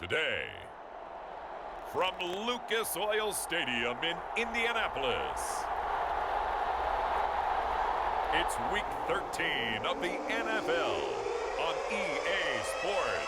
Today, from Lucas Oil Stadium in Indianapolis, it's Week 13 of the NFL on EA Sports.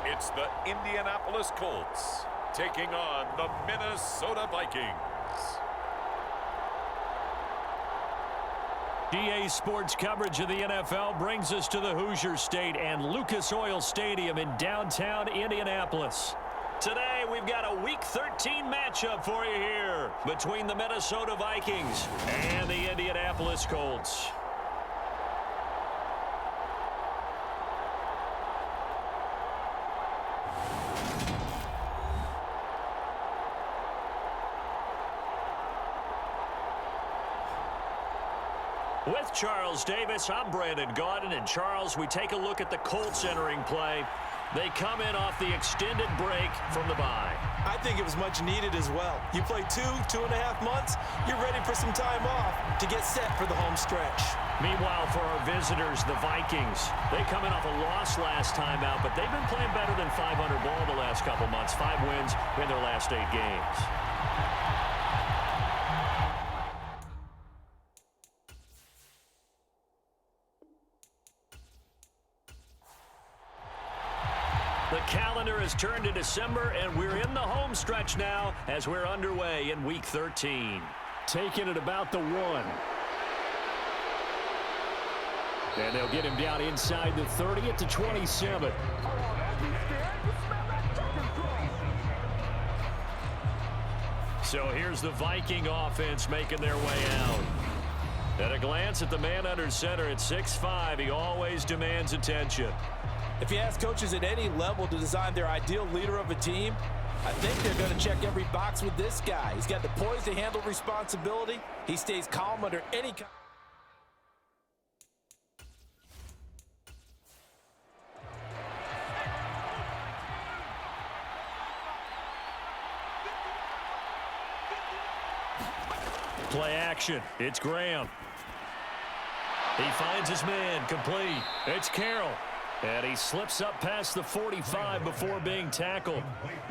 It's the Indianapolis Colts taking on the Minnesota Vikings. EA Sports coverage of the NFL brings us to the Hoosier State and Lucas Oil Stadium in downtown Indianapolis. Today, we've got a Week 13 matchup for you here between the Minnesota Vikings and the Indianapolis Colts. With Charles Davis, I'm Brandon Gaudin, and Charles, we take a look at the Colts entering play. They come in off the extended break from the bye. I think it was much needed as well. You play 2.5 months, you're ready for some time off to get set for the home stretch. Meanwhile, for our visitors, the Vikings, they come in off a loss last time out, but they've been playing better than 500 ball the last couple months. 5 wins in their last 8 games. The calendar has turned to December, and we're in the home stretch now as we're underway in Week 13. Taking it about the 1. And they'll get him down inside the 30 at the 27. So here's the Viking offense making their way out. At a glance at the man under center at 6'5", he always demands attention. If you ask coaches at any level to design their ideal leader of a team, I think they're going to check every box with this guy. He's got the poise to handle responsibility. He stays calm under any kind. Play action. It's Graham. He finds his man, complete. It's Carroll. And he slips up past the 45 before being tackled.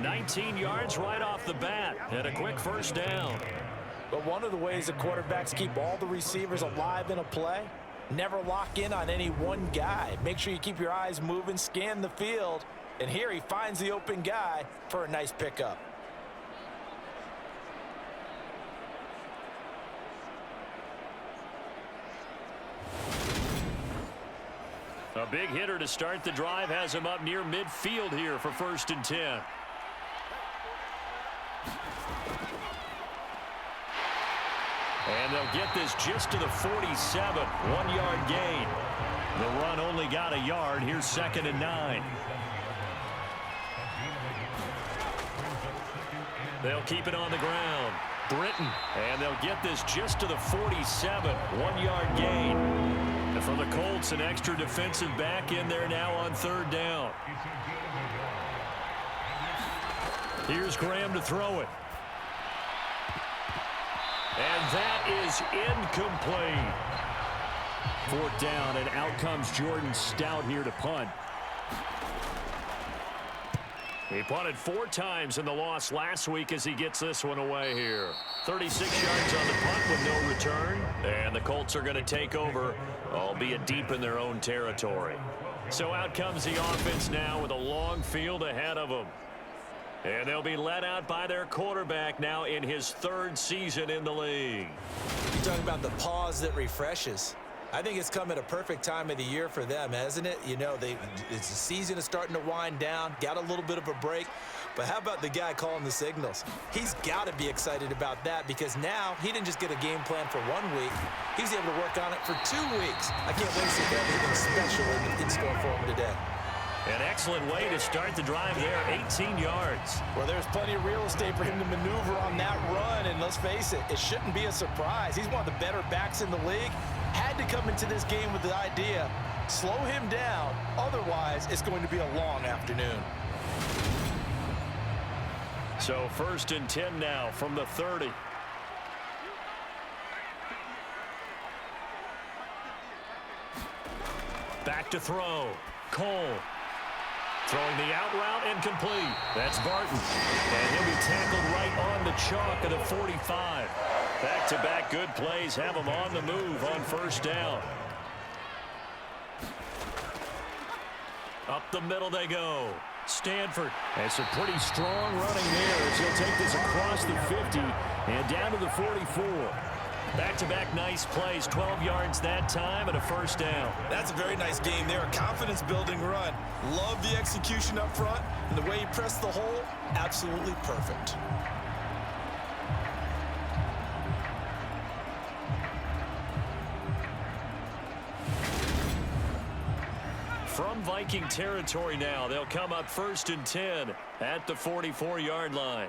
19 yards right off the bat, and a quick first down. But one of the ways the quarterbacks keep all the receivers alive in a play, never lock in on any one guy. Make sure you keep your eyes moving, scan the field, and here he finds the open guy for a nice pickup. A big hitter to start the drive has him up near midfield here for 1st and 10. And they'll get this just to the 47. 1-yard gain. The run only got a yard. Here's 2nd and 9. They'll keep it on the ground. Britton. And they'll get this just to the 47. 1-yard gain. And for the Colts, an extra defensive back in there now on 3rd down. Here's Graham to throw it. And that is incomplete. 4th down, and out comes Jordan Stout here to punt. He punted 4 times in the loss last week as he gets this one away here. 36 yards on the punt with no return. And the Colts are going to take over, albeit deep in their own territory. So out comes the offense now with a long field ahead of them. And they'll be led out by their quarterback now in his 3rd season in the league. You're talking about the pause that refreshes. I think it's come at a perfect time of the year for them, hasn't it? You know, it's the season is starting to wind down, got a little bit of a break. But how about the guy calling the signals? He's got to be excited about that because now he didn't just get a game plan for 1 week. He's able to work on it for 2 weeks. I can't wait to see if they have anything special in store for him today. An excellent way to start the drive there, 18 yards. Well, there's plenty of real estate for him to maneuver on that run, and let's face it, it shouldn't be a surprise. He's one of the better backs in the league. Had to come into this game with the idea, slow him down, otherwise it's going to be a long afternoon. So 1st and 10 now from the 30. Back to throw. Cole. Throwing the out route and complete. That's Barton. And he'll be tackled right on the chalk of the 45. Back-to-back good plays have him on the move on 1st down. Up the middle they go. Stanford. That's a pretty strong running there as he'll take this across the 50 and down to the 44. Back-to-back nice plays, 12 yards that time and a 1st down. That's a very nice game there, a confidence-building run. Love the execution up front, and the way he pressed the hole, absolutely perfect. From Viking territory now, they'll come up 1st and 10 at the 44-yard line.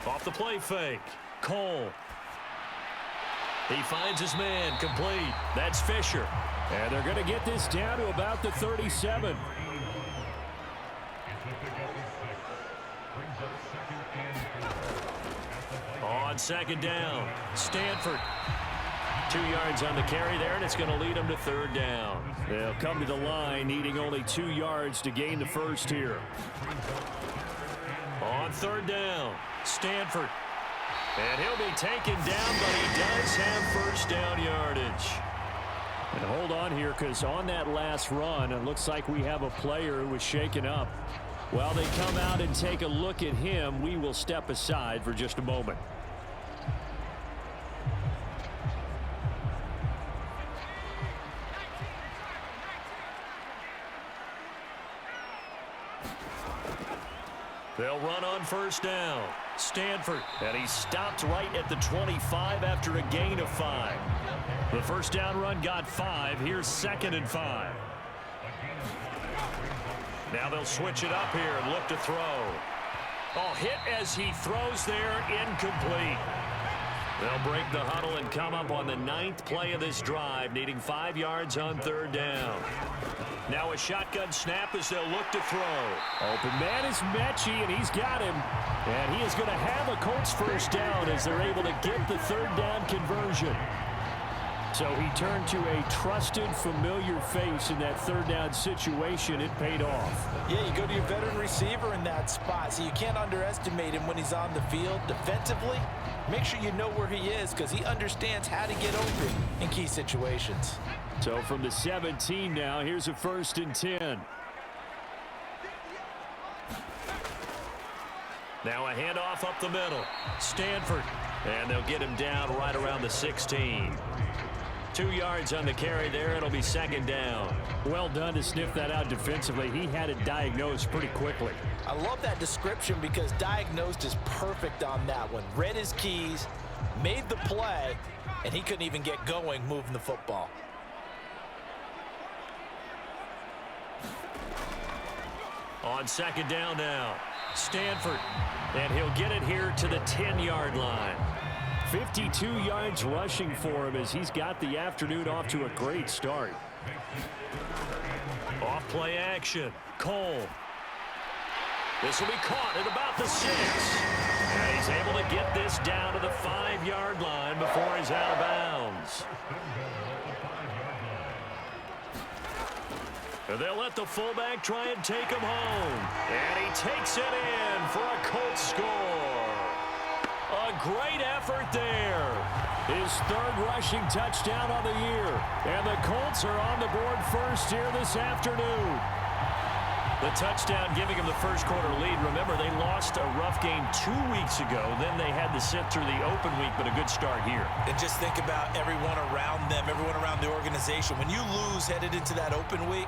Off the play fake, Cole. He finds his man, complete. That's Fisher. And they're going to get this down to about the 37. On 2nd down, Stanford. 2 yards on the carry there, and it's going to lead them to 3rd down. They'll come to the line, needing only 2 yards to gain the 1st here. On 3rd down, Stanford. And he'll be taken down, but he does have 1st down yardage. And hold on here, because on that last run, it looks like we have a player who was shaken up. While they come out and take a look at him, we will step aside for just a moment. They'll run on 1st down. Stanford, and he stopped right at the 25 after a gain of 5. The 1st down run got 5. Here's 2nd and 5. Now they'll switch it up here and look to throw. Oh, hit as he throws there, incomplete. They'll break the huddle and come up on the 9th play of this drive, needing 5 yards on 3rd down. Now a shotgun snap as they'll look to throw. Open man is Mechie, and he's got him. And he is going to have a Colts 1st down as they're able to get the 3rd down conversion. So he turned to a trusted, familiar face in that 3rd down situation. It paid off. Yeah, you go to your veteran receiver in that spot, so you can't underestimate him when he's on the field defensively. Make sure you know where he is because he understands how to get open in key situations. So from the 17 now, here's a 1st and 10. Now a handoff up the middle. Stanford. And they'll get him down right around the 16. 2 yards on the carry there. It'll be 2nd down. Well done to sniff that out defensively. He had it diagnosed pretty quickly. I love that description because diagnosed is perfect on that one. Read his keys, made the play, and he couldn't even get going moving the football. On 2nd down now, Stanford. And he'll get it here to the 10-yard line. 52 yards rushing for him as he's got the afternoon off to a great start. Off play action. Cole. This will be caught at about the 6. And he's able to get this down to the 5-yard line before he's out of bounds. And they'll let the fullback try and take him home. And he takes it in for a Colts score. A great effort there. His 3rd rushing touchdown of the year. And the Colts are on the board first here this afternoon. The touchdown giving them the first quarter lead. Remember, they lost a rough game 2 weeks ago. Then they had to sit through the open week, but a good start here. And just think about everyone around them, everyone around the organization. When you lose headed into that open week,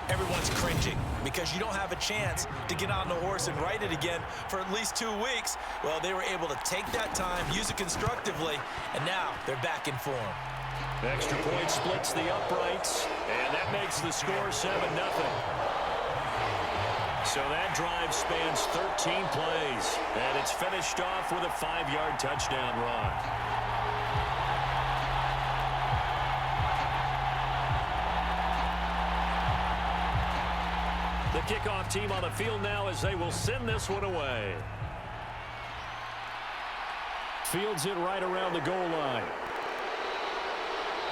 everyone's cringing because you don't have a chance to get on the horse and ride it again for at least 2 weeks. Well, they were able to take that time, use it constructively, and now they're back in form. Extra point splits the uprights, and that makes the score 7-0. So that drive spans 13 plays, and it's finished off with a 5-yard touchdown run. The kickoff team on the field now as they will send this one away. Fields it right around the goal line.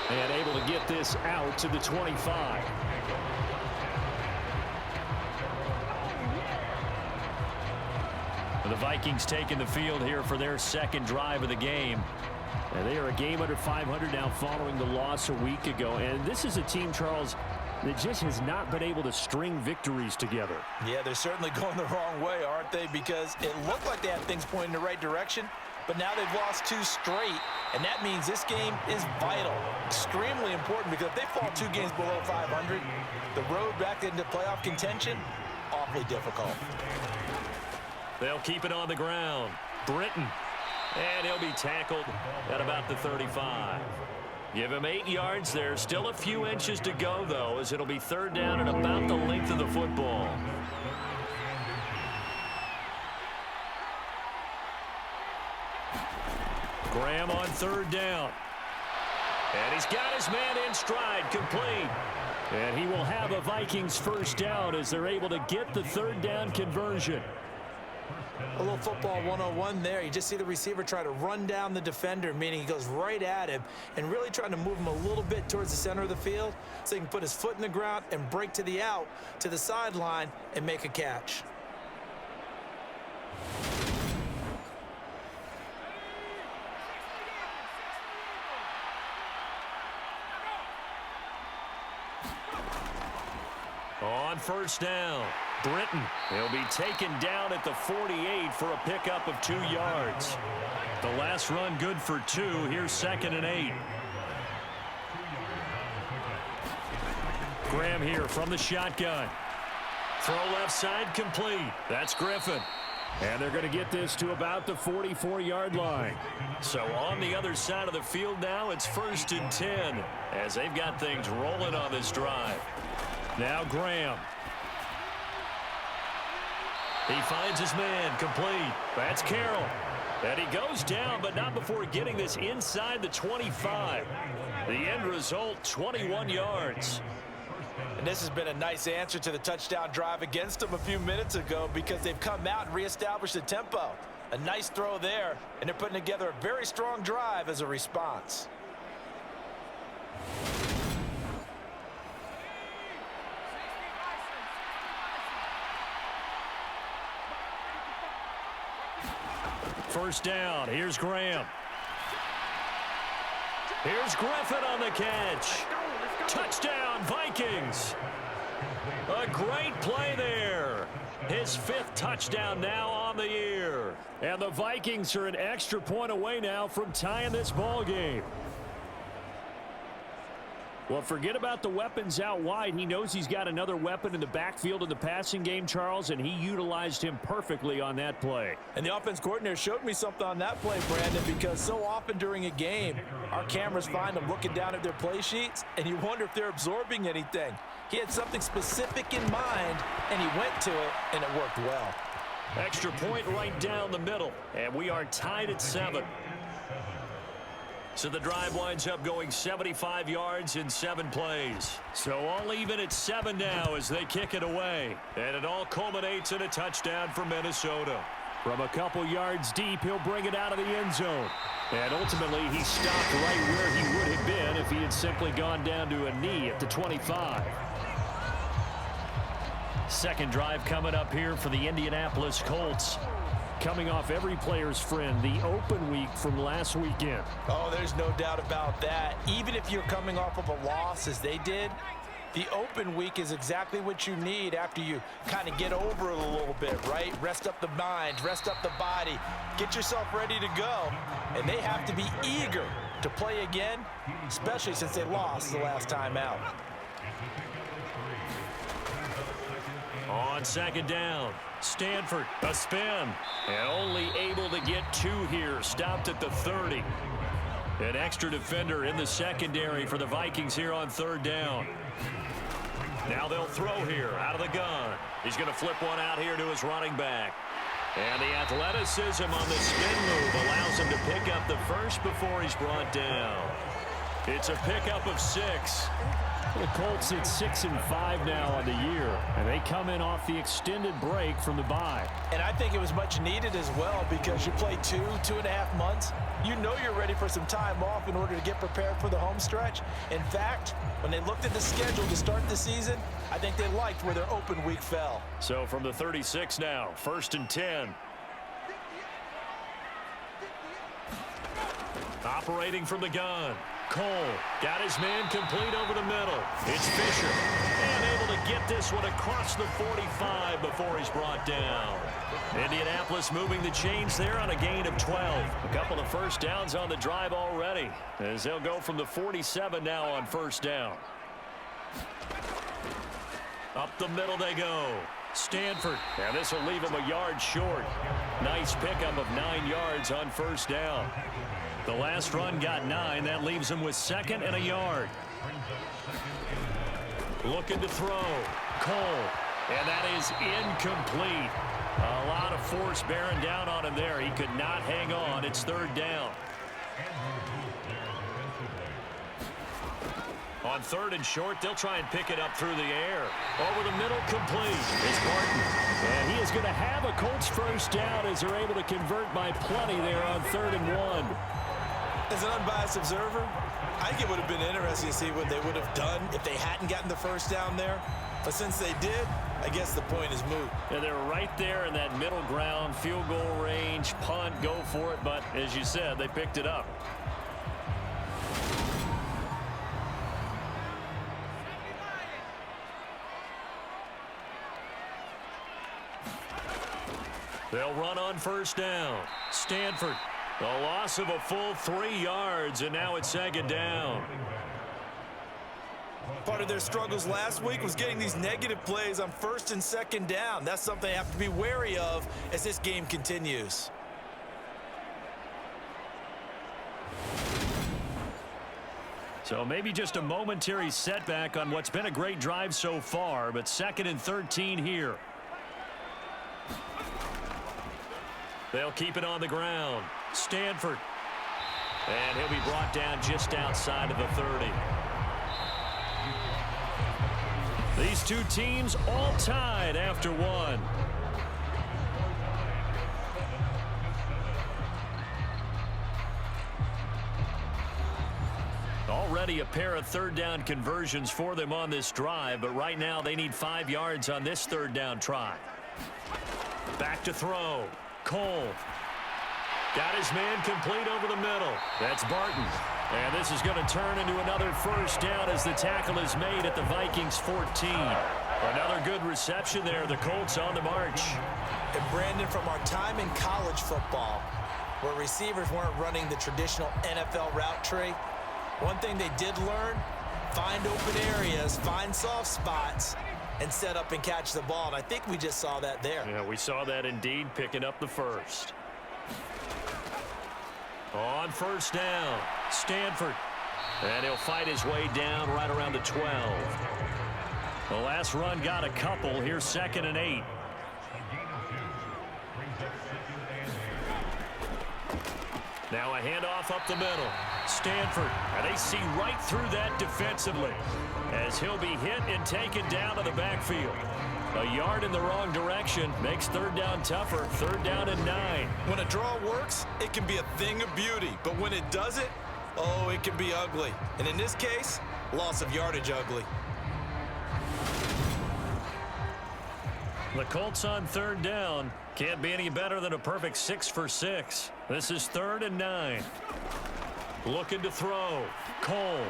And able to get this out to the 25. The Vikings taking the field here for their second drive of the game. And they are a game under 500 now following the loss a week ago. And this is a team, Charles, that just has not been able to string victories together. Yeah, they're certainly going the wrong way, aren't they? Because it looked like they had things pointing in the right direction, but now they've lost 2 straight, and that means this game is vital, extremely important, because if they fall 2 games below 500, the road back into playoff contention, awfully difficult. They'll keep it on the ground. Britton. And he'll be tackled at about the 35. Give him 8 yards. There's still a few inches to go, though, as it'll be 3rd down and about the length of the football. Graham on 3rd down. And he's got his man in stride, complete. And he will have a Vikings 1st down as they're able to get the 3rd down conversion. A little football 101 there. You just see the receiver try to run down the defender, meaning he goes right at him and really trying to move him a little bit towards the center of the field so he can put his foot in the ground and break to the out, to the sideline, and make a catch. On 1st down, Britton. He'll be taken down at the 48 for a pickup of 2 yards. The last run good for 2. Here's 2nd and 8. Graham here from the shotgun. Throw left side complete. That's Griffin. And they're going to get this to about the 44-yard line. So on the other side of the field now, it's 1st and 10 as they've got things rolling on this drive. Now Graham. He finds his man, complete. That's Carroll. And he goes down, but not before getting this inside the 25. The end result, 21 yards. And this has been a nice answer to the touchdown drive against them a few minutes ago because they've come out and reestablished the tempo. A nice throw there, and they're putting together a very strong drive as a response. First down. Here's Graham. Here's Griffin on the catch. Touchdown, Vikings. A great play there. His 5th touchdown now on the year. And the Vikings are an extra point away now from tying this ball game. Well, forget about the weapons out wide. He knows he's got another weapon in the backfield in the passing game, Charles, and he utilized him perfectly on that play. And the offense coordinator showed me something on that play, Brandon, because so often during a game, our cameras find them looking down at their play sheets, and you wonder if they're absorbing anything. He had something specific in mind, and he went to it, and it worked well. Extra point right down the middle, and we are tied at 7. So the drive winds up going 75 yards in 7 plays. So all even at 7 now as they kick it away. And it all culminates in a touchdown for Minnesota. From a couple yards deep, he'll bring it out of the end zone. And ultimately, he stopped right where he would have been if he had simply gone down to a knee at the 25. Second drive coming up here for the Indianapolis Colts. Coming off every player's friend, the open week from last weekend. Oh, there's no doubt about that. Even if you're coming off of a loss as they did, the open week is exactly what you need after you kind of get over it a little bit, right? Rest up the mind, rest up the body, get yourself ready to go. And they have to be eager to play again, especially since they lost the last time out. On 2nd down, Stanford, a spin, and only able to get 2 here, stopped at the 30. An extra defender in the secondary for the Vikings here on 3rd down. Now they'll throw here out of the gun. He's going to flip one out here to his running back. And the athleticism on the spin move allows him to pick up the first before he's brought down. It's a pickup of 6. The Colts at 6-5 now on the year, and they come in off the extended break from the bye. And I think it was much needed as well because you play 2.5 months. You know you're ready for some time off in order to get prepared for the home stretch. In fact, when they looked at the schedule to start the season, I think they liked where their open week fell. So from the 36 now, 1st and 10. Operating from the gun. Cole got his man complete over the middle. It's Fisher. And able to get this one across the 45 before he's brought down. Indianapolis moving the chains there on a gain of 12. A couple of first downs on the drive already, as they'll go from the 47 now on first down. Up the middle they go. Stanford. And this will leave him a yard short. Nice pickup of 9 yards on first down. The last run got 9. That leaves him with 2nd and a yard. Looking to throw. Cole. And that is incomplete. A lot of force bearing down on him there. He could not hang on. It's 3rd down. On 3rd and short, they'll try and pick it up through the air. Over the middle, complete. It's Barton. And he is going to have a Colts first down as they're able to convert by plenty there on 3rd and 1. As an unbiased observer, I think it would have been interesting to see what they would have done if they hadn't gotten the first down there. But since they did, I guess the point is moot. Yeah, they're right there in that middle ground, field goal range, punt, go for it. But as you said, they picked it up. They'll run on first down. Stanford. The loss of a full 3 yards, and now it's 2nd down. Part of their struggles last week was getting these negative plays on 1st and 2nd down. That's something they have to be wary of as this game continues. So maybe just a momentary setback on what's been a great drive so far, but 2nd and 13 here. They'll keep it on the ground. Stanford. And he'll be brought down just outside of the 30. These two teams all tied after one. Already a pair of 3rd down conversions for them on this drive, but right now they need 5 yards on this 3rd down try. Back to throw. Cole. Got his man complete over the middle. That's Barton. And this is going to turn into another first down as the tackle is made at the Vikings 14. Another good reception there. The Colts on the march. And Brandon, from our time in college football, where receivers weren't running the traditional NFL route tree, one thing they did learn, find open areas, find soft spots, and set up and catch the ball. And I think we just saw that there. Yeah, we saw that indeed, picking up the first. On first down, Stanford. And he'll fight his way down right around the 12. The last run got a couple. Here's 2nd and 8. Now a handoff up the middle. Stanford. And they see right through that defensively as he'll be hit and taken down to the backfield. A yard in the wrong direction makes 3rd down tougher. 3rd down and 9. When a draw works, it can be a thing of beauty. But when it doesn't, oh, it can be ugly. And in this case, loss of yardage ugly. The Colts on 3rd down. Can't be any better than a perfect 6 for 6. This is 3rd and 9. Looking to throw. Cole.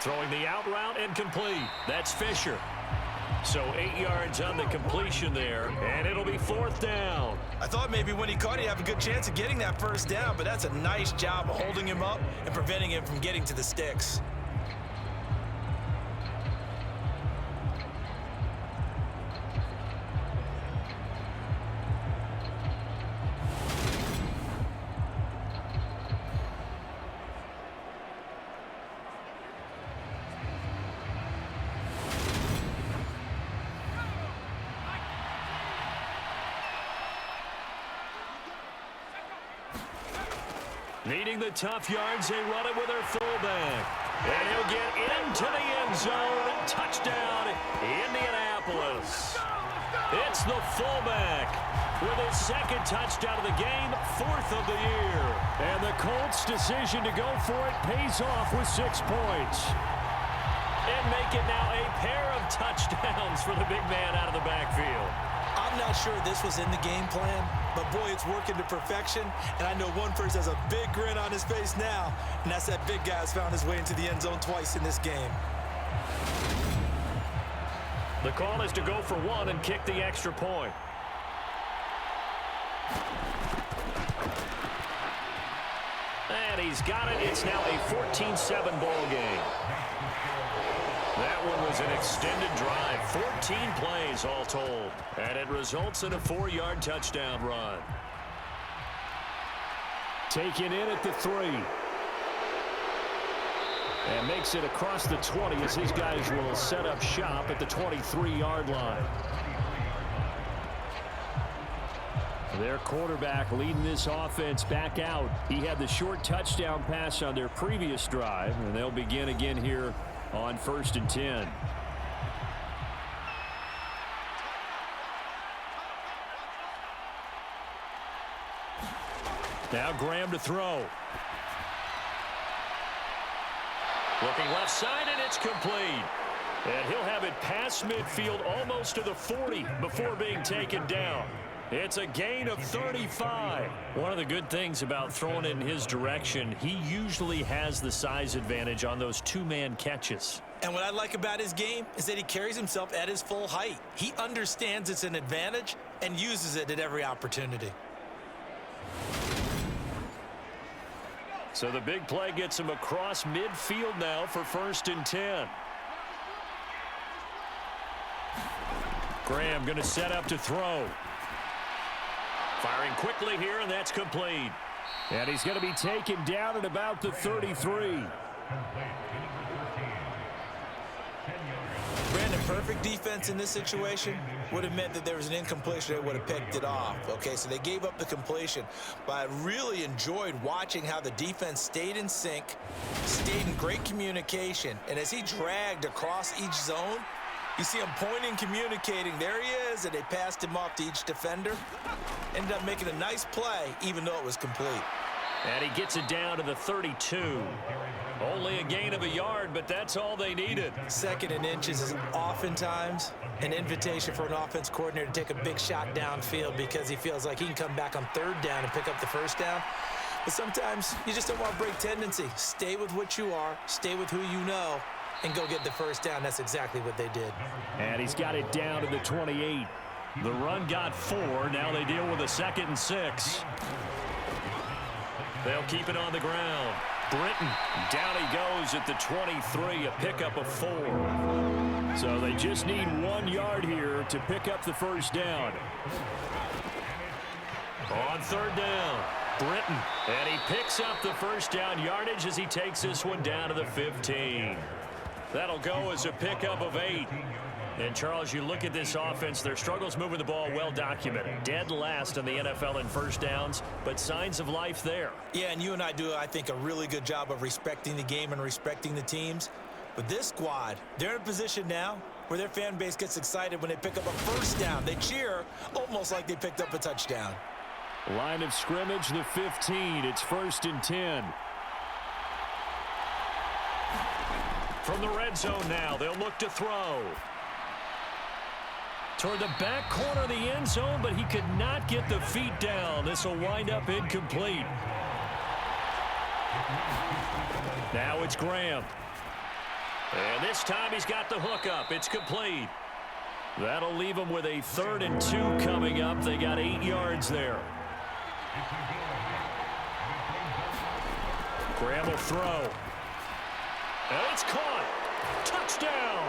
Throwing the out route incomplete. That's Fisher. So 8 yards on the completion there, and it'll be 4th down. I thought maybe when he caught it, he'd have a good chance of getting that first down, but that's a nice job of holding him up and preventing him from getting to the sticks. Needing the tough yards, they run it with their fullback. And he'll get into the end zone. Touchdown, Indianapolis. It's the fullback with his second touchdown of the game, fourth of the year. And the Colts' decision to go for it pays off with 6 points. And make it now a pair of touchdowns for the big man out of the backfield. I'm not sure this was in the game plan, but boy, it's working to perfection. And I know one person has a big grin on his face now, and that's that big guy's found his way into the end zone twice in this game. The call is to go for one and kick the extra point. And he's got it. It's now a 14-7 ball game. That one was an extended drive, 14 plays all told, and it results in a 4-yard touchdown run. Taken in at the 3. And makes it across the 20 as his guys will set up shop at the 23-yard line. Their quarterback leading this offense back out. He had the short touchdown pass on their previous drive, and they'll begin again here on 1st and 10. Now Graham to throw. Looking left side, and it's complete. And he'll have it past midfield almost to the 40 before being taken down. It's a gain of 35. One of the good things about throwing it in his direction, he usually has the size advantage on those two-man catches. And what I like about his game is that he carries himself at his full height. He understands it's an advantage and uses it at every opportunity. So the big play gets him across midfield now for 1st and 10. Graham going to set up to throw. Firing quickly here, and that's complete. And he's going to be taken down at about the 33. Brandon, perfect defense in this situation would have meant that there was an incompletion. They would have picked it off. Okay, so they gave up the completion. But I really enjoyed watching how the defense stayed in sync, stayed in great communication. And as he dragged across each zone, you see him pointing, communicating. There he is, and they passed him off to each defender. Ended up making a nice play, even though it was complete. And he gets it down to the 32. Only a gain of a yard, but that's all they needed. 2nd and inches is oftentimes an invitation for an offense coordinator to take a big shot downfield because he feels like he can come back on 3rd down and pick up the 1st down. But sometimes you just don't want to break tendency. Stay with what you are, stay with who you know, and go get the 1st down. That's exactly what they did. And he's got it down to the 28. The run got 4. Now they deal with a 2nd and 6. They'll keep it on the ground. Britton, down he goes at the 23, a pickup of 4. So they just need 1 yard here to pick up the 1st down. On 3rd down, Britton, and he picks up the 1st down yardage as he takes this one down to the 15. That'll go as a pickup of 8. And, Charles, you look at this offense, their struggles moving the ball well documented. Dead last in the NFL in 1st downs, but signs of life there. Yeah, and you and I do, I think, a really good job of respecting the game and respecting the teams. But this squad, they're in a position now where their fan base gets excited when they pick up a 1st down. They cheer almost like they picked up a touchdown. Line of scrimmage, the 15. It's 1st and 10. From the red zone now, they'll look to throw. Toward the back corner of the end zone, but he could not get the feet down. This will wind up incomplete. Now it's Graham. And this time he's got the hook up. It's complete. That'll leave him with a 3rd and 2 coming up. They got 8 yards there. Graham will throw. And it's caught. Touchdown.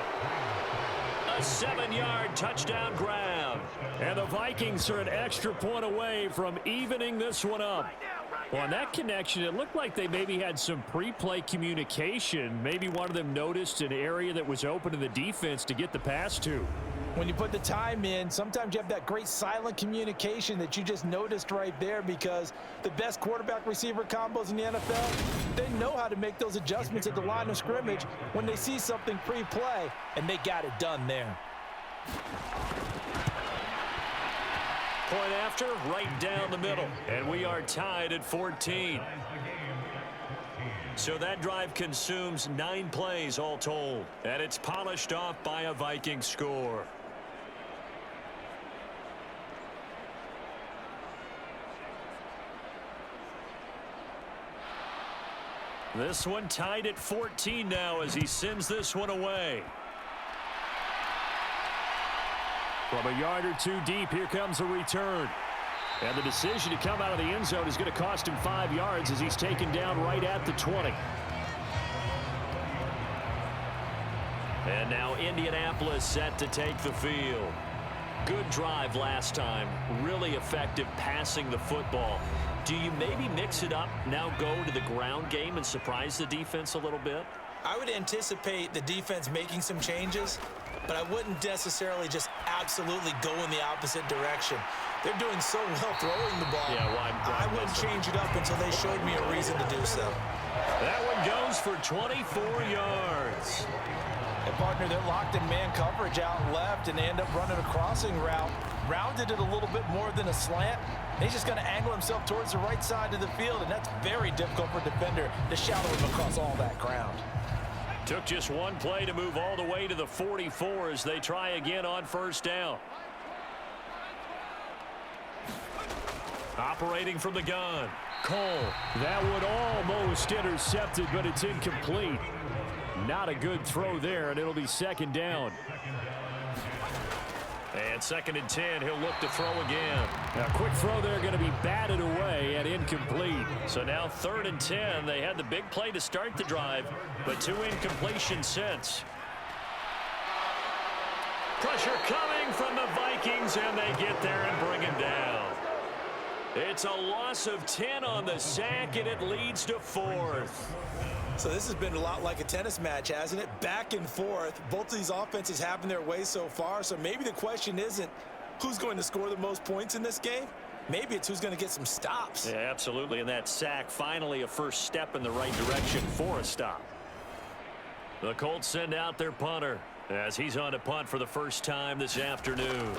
A 7-yard touchdown grab. And the Vikings are an extra point away from evening this one up. Well, on that connection, it looked like they maybe had some pre-play communication. Maybe one of them noticed an area that was open to the defense to get the pass to. When you put the time in, sometimes you have that great silent communication that you just noticed right there, because the best quarterback-receiver combos in the NFL, they know how to make those adjustments at the line of scrimmage when they see something pre-play, and they got it done there. Point after, right down the middle. And we are tied at 14. So that drive consumes 9 plays all told. And it's polished off by a Viking score. This one tied at 14 now as he sends this one away. From a yard or two deep, here comes a return. And the decision to come out of the end zone is going to cost him 5 yards as he's taken down right at the 20. And now Indianapolis set to take the field. Good drive last time. Really effective passing the football. Do you maybe mix it up, now go to the ground game and surprise the defense a little bit? I would anticipate the defense making some changes, but I wouldn't necessarily just absolutely go in the opposite direction. They're doing so well throwing the ball. Yeah, I wouldn't change it up until they showed me a reason to do so. That one goes for 24 yards. And partner, they're locked in man coverage out left, and they end up running a crossing route. Rounded it a little bit more than a slant. He's just going to angle himself towards the right side of the field, and that's very difficult for a defender to shadow him across all that ground. Took just one play to move all the way to the 44 as they try again on first down. Operating from the gun. Cole, that one almost intercepted, but it's incomplete. Not a good throw there, and it'll be second down. And 2nd and 10, he'll look to throw again. A quick throw there, going to be batted away and incomplete. So now 3rd and 10. They had the big play to start the drive, but 2 incompletions since. Pressure coming from the Vikings, and they get there and bring him down. It's a loss of 10 on the sack, and it leads to 4th. So this has been a lot like a tennis match, hasn't it? Back and forth. Both of these offenses having their way so far. So maybe the question isn't who's going to score the most points in this game. Maybe it's who's going to get some stops. Yeah, absolutely. And that sack, finally a first step in the right direction for a stop. The Colts send out their punter as he's on to punt for the first time this afternoon.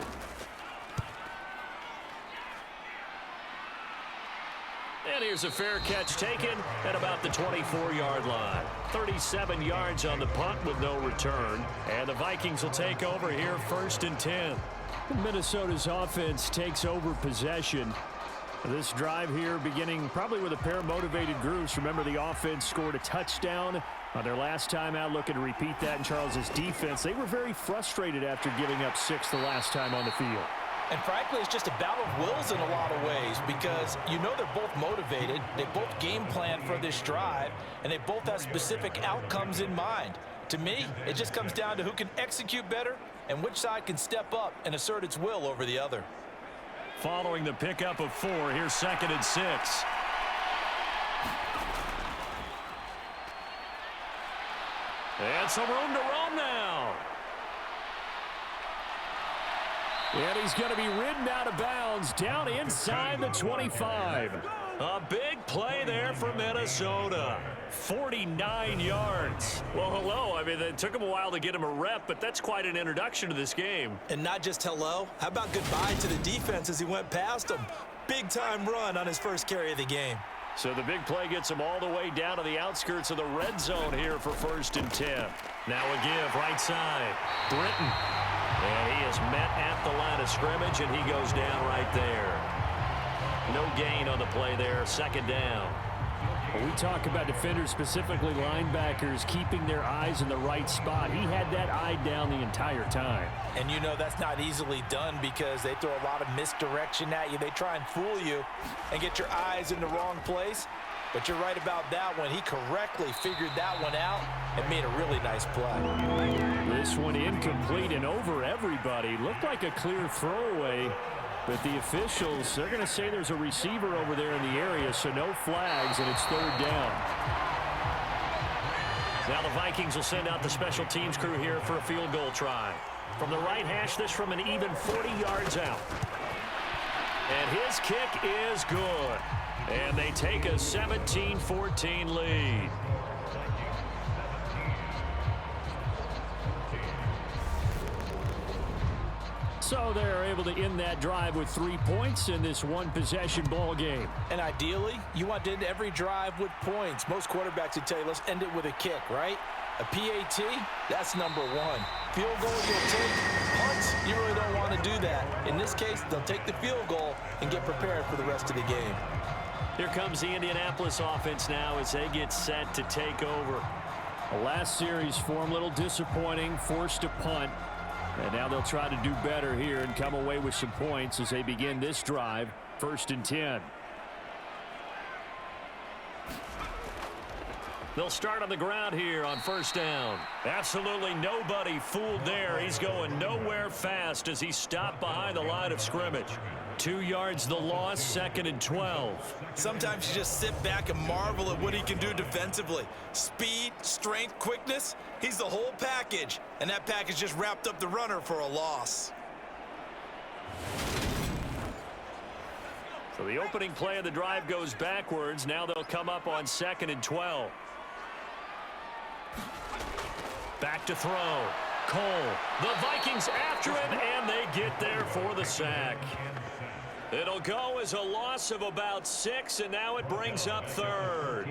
And here's a fair catch taken at about the 24-yard line. 37 yards on the punt with no return. And the Vikings will take over here 1st and 10. Minnesota's offense takes over possession. This drive here beginning probably with a pair of motivated groups. Remember, the offense scored a touchdown on their last time out, looking to repeat that in Charles's defense. They were very frustrated after giving up 6 the last time on the field. And frankly, it's just a battle of wills in a lot of ways, because you know they're both motivated, they both game plan for this drive, and they both have specific outcomes in mind. To me, it just comes down to who can execute better and which side can step up and assert its will over the other. Following the pickup of 4, here's 2nd and 6. And some room to roam now. And he's going to be ridden out of bounds down inside the 25. A big play there for Minnesota. 49 yards. Well, hello. I mean, it took him a while to get him a rep, but that's quite an introduction to this game. And not just hello. How about goodbye to the defense as he went past him? Big-time run on his first carry of the game. So the big play gets him all the way down to the outskirts of the red zone here for 1st and 10. Now a give right side. Britton. And he is met at the line of scrimmage, and he goes down right there. No gain on the play there. 2nd down. When we talk about defenders, specifically linebackers, keeping their eyes in the right spot, he had that eye down the entire time. And you know that's not easily done because they throw a lot of misdirection at you. They try and fool you and get your eyes in the wrong place. But you're right about that one. He correctly figured that one out and made a really nice play. This one incomplete and over everybody. Looked like a clear throwaway. But the officials, they're going to say there's a receiver over there in the area, so no flags, and it's 3rd down. Now the Vikings will send out the special teams crew here for a field goal try. From the right hash, this from an even 40 yards out. And his kick is good. And they take a 17-14 lead. So they're able to end that drive with 3 points in this one-possession ball game. And ideally, you want to end every drive with points. Most quarterbacks would tell you, let's end it with a kick, right? A PAT, that's number one. Field goal, you'll take. Punts, you really don't want to do that. In this case, they'll take the field goal and get prepared for the rest of the game. Here comes the Indianapolis offense now as they get set to take over. The last series for them, a little disappointing, forced a punt. And now they'll try to do better here and come away with some points as they begin this drive, 1st and 10. They'll start on the ground here on 1st down. Absolutely nobody fooled there. He's going nowhere fast as he stopped behind the line of scrimmage. 2 yards the loss, 2nd and 12. Sometimes you just sit back and marvel at what he can do defensively. Speed, strength, quickness, he's the whole package. And that package just wrapped up the runner for a loss. So the opening play of the drive goes backwards. Now they'll come up on 2nd and 12. Back to throw. Cole. The Vikings after him, and they get there for the sack. It'll go as a loss of about 6, and now it brings up 3rd.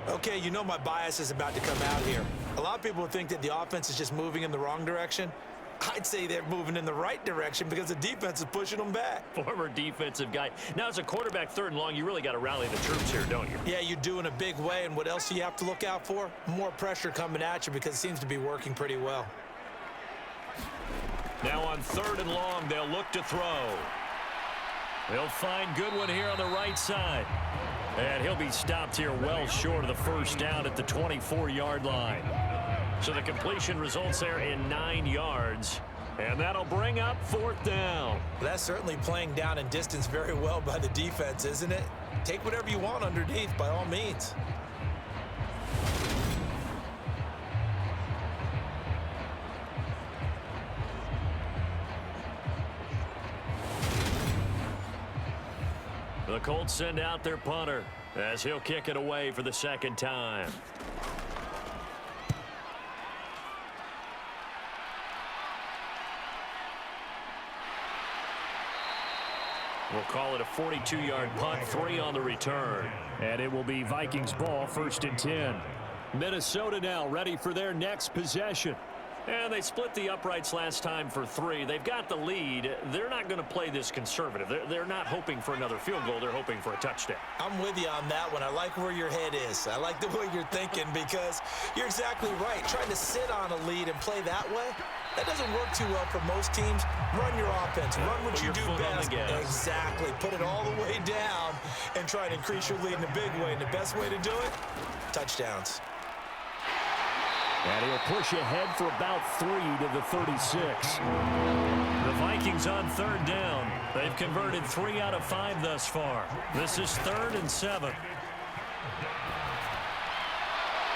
Okay, you know my bias is about to come out here. A lot of people think that the offense is just moving in the wrong direction. I'd say they're moving in the right direction because the defense is pushing them back. Former defensive guy. Now, as a quarterback, 3rd and long, you really got to rally the troops here, don't you? Yeah, you do in a big way, and what else do you have to look out for? More pressure coming at you because it seems to be working pretty well. Now on 3rd and long, they'll look to throw. They'll find Goodwin here on the right side. And he'll be stopped here well short of the 1st down at the 24-yard line. So the completion results there in 9 yards. And that'll bring up 4th down. That's certainly playing down in distance very well by the defense, isn't it? Take whatever you want underneath, by all means. The Colts send out their punter as he'll kick it away for the 2nd time. We'll call it a 42-yard punt, 3 on the return. And it will be Vikings ball, 1st and 10. Minnesota now ready for their next possession. And they split the uprights last time for 3. They've got the lead. They're not going to play this conservative. They're not hoping for another field goal. They're hoping for a touchdown. I'm with you on that one. I like where your head is. I like the way you're thinking because you're exactly right. Trying to sit on a lead and play that way, that doesn't work too well for most teams. Run your offense. Run what you do best. Exactly. Put it all the way down and try to increase your lead in a big way. And the best way to do it, touchdowns. And he'll push ahead for about 3 to the 36. The Vikings on 3rd down. They've converted 3 out of 5 thus far. This is 3rd and 7.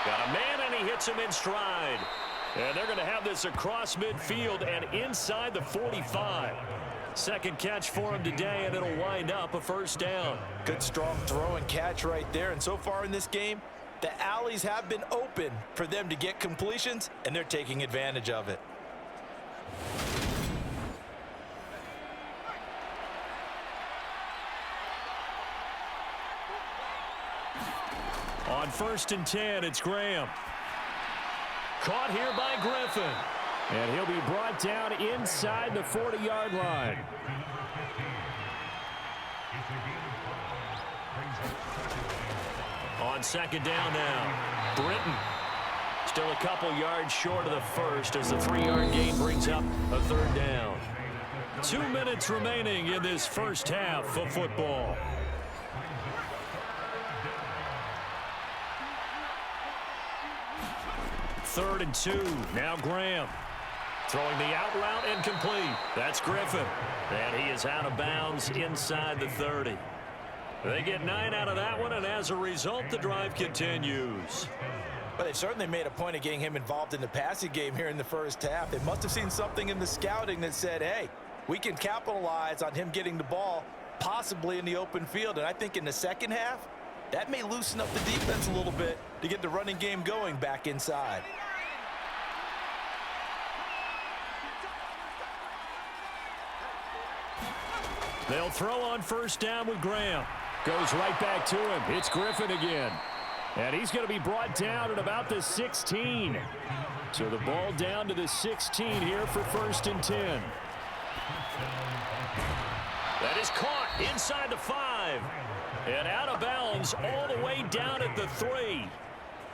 Got a man, and he hits him in stride. And they're going to have this across midfield and inside the 45. Second catch for him today, and it'll wind up a 1st down. Good, strong throw and catch right there. And so far in this game, the alleys have been open for them to get completions, and they're taking advantage of it. On 1st and 10, it's Graham. Caught here by Griffin. And he'll be brought down inside the 40-yard line. On 2nd down now, Britton. Still a couple yards short of the 1st as the 3-yard gain brings up a 3rd down. 2 minutes remaining in this 1st half of football. Third and 2. Now Graham. Throwing the out route and complete. That's Griffin. And he is out of bounds inside the 30. They get 9 out of that one, and as a result, the drive continues. But they certainly made a point of getting him involved in the passing game here in the first half. They must have seen something in the scouting that said, hey, we can capitalize on him getting the ball possibly in the open field. And I think in the second half, that may loosen up the defense a little bit to get the running game going back inside. They'll throw on first down with Graham. Goes right back to him. It's Griffin again. And he's going to be brought down at about the 16. So the ball down to the 16 here for 1st and 10. That is caught inside the 5. And out of bounds all the way down at the 3.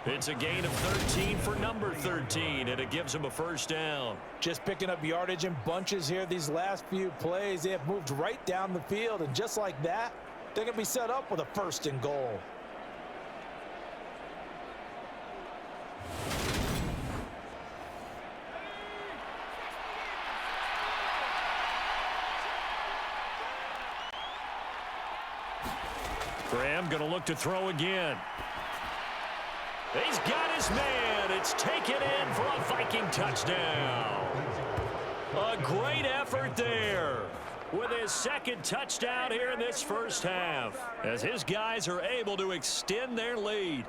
It's a gain of 13 for number 13, and it gives him a first down. Just picking up yardage in bunches here these last few plays. They have moved right down the field, and just like that, they're going to be set up with a 1st and goal. Graham going to look to throw again. He's got his man. It's taken in for a Viking touchdown. A great effort there with his 2nd touchdown here in this first half as his guys are able to extend their lead.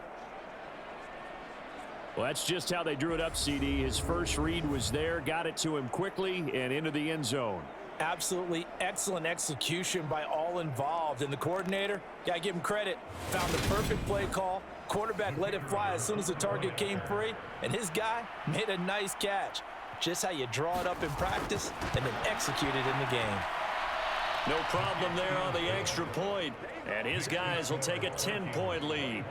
Well, that's just how they drew it up, CD. His first read was there, got it to him quickly and into the end zone. Absolutely excellent execution by all involved. And the coordinator, got to give him credit, found the perfect play call. Quarterback let it fly as soon as the target came free, and his guy made a nice catch. Just how you draw it up in practice and then execute it in the game. No problem there on the extra point, and his guys will take a 10-point lead.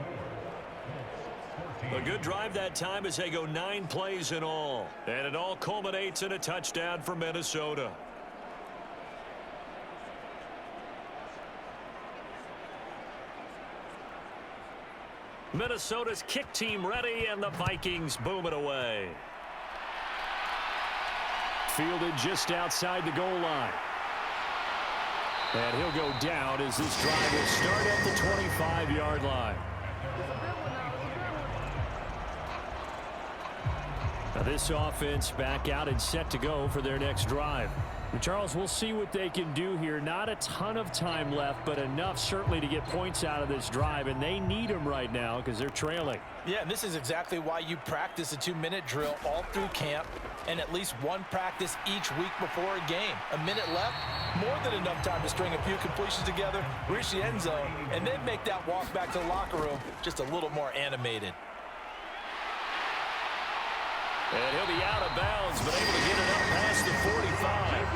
A good drive that time as they go 9 plays in all, and it all culminates in a touchdown for Minnesota. Minnesota's kick team ready, and the Vikings boom it away. Fielded just outside the goal line. And he'll go down as this drive will start at the 25-yard line. Now this offense back out and set to go for their next drive. And Charles, we'll see what they can do here. Not a ton of time left, but enough certainly to get points out of this drive, and they need them right now because they're trailing. Yeah, and this is exactly why you practice a 2-minute drill all through camp and at least one practice each week before a game. A minute left, more than enough time to string a few completions together, reach the end zone, and then make that walk back to the locker room just a little more animated. And he'll be out of bounds, but able to get it up past the 45.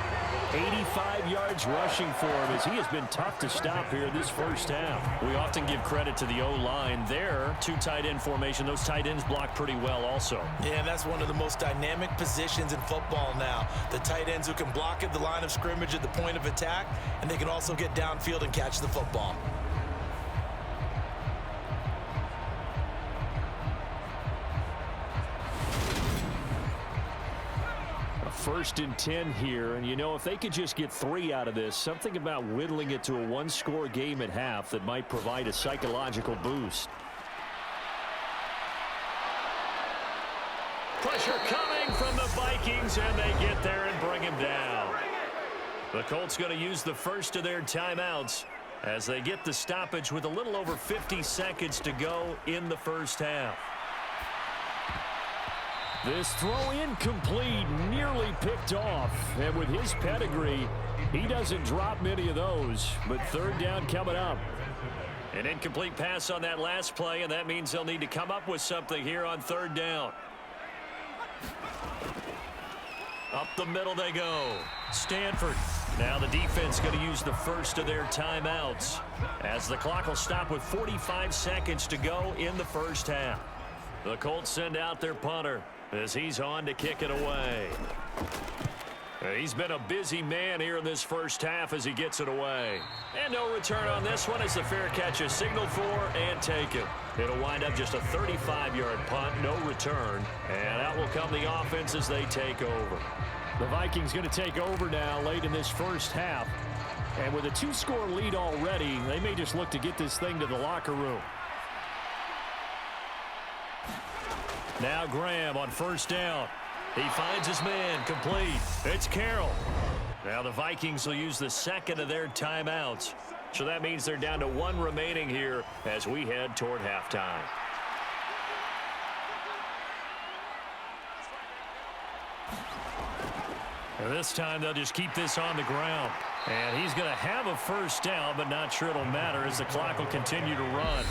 85 yards rushing for him as he has been tough to stop here this first half. We often give credit to the O-line there. 2 tight end formation. Those tight ends block pretty well also. Yeah, and that's one of the most dynamic positions in football now. The tight ends who can block at the line of scrimmage at the point of attack, and they can also get downfield and catch the football. First and 10 here, and you know, if they could just get 3 out of this, something about whittling it to a 1-score game at half that might provide a psychological boost. Pressure coming from the Vikings, and they get there and bring him down. The Colts going to use the first of their timeouts as they get the stoppage with a little over 50 seconds to go in the first half. This throw incomplete, nearly picked off. And with his pedigree, he doesn't drop many of those. But 3rd down coming up. An incomplete pass on that last play, and that means they'll need to come up with something here on 3rd down. Up the middle they go. Stanford. Now the defense going to use the first of their timeouts as the clock will stop with 45 seconds to go in the first half. The Colts send out their punter as he's on to kick it away. He's been a busy man here in this first half as he gets it away. And no return on this one as the fair catch is signaled for and taken. It'll wind up just a 35-yard punt, no return. And out will come the offense as they take over. The Vikings going to take over now late in this first half. And with a 2-score lead already, they may just look to get this thing to the locker room. Now Graham on first down. He finds his man, complete. It's Carroll. Now the Vikings will use the second of their timeouts. So that means they're down to one remaining here as we head toward halftime. And this time they'll just keep this on the ground. And he's going to have a first down, but not sure it'll matter as the clock will continue to run.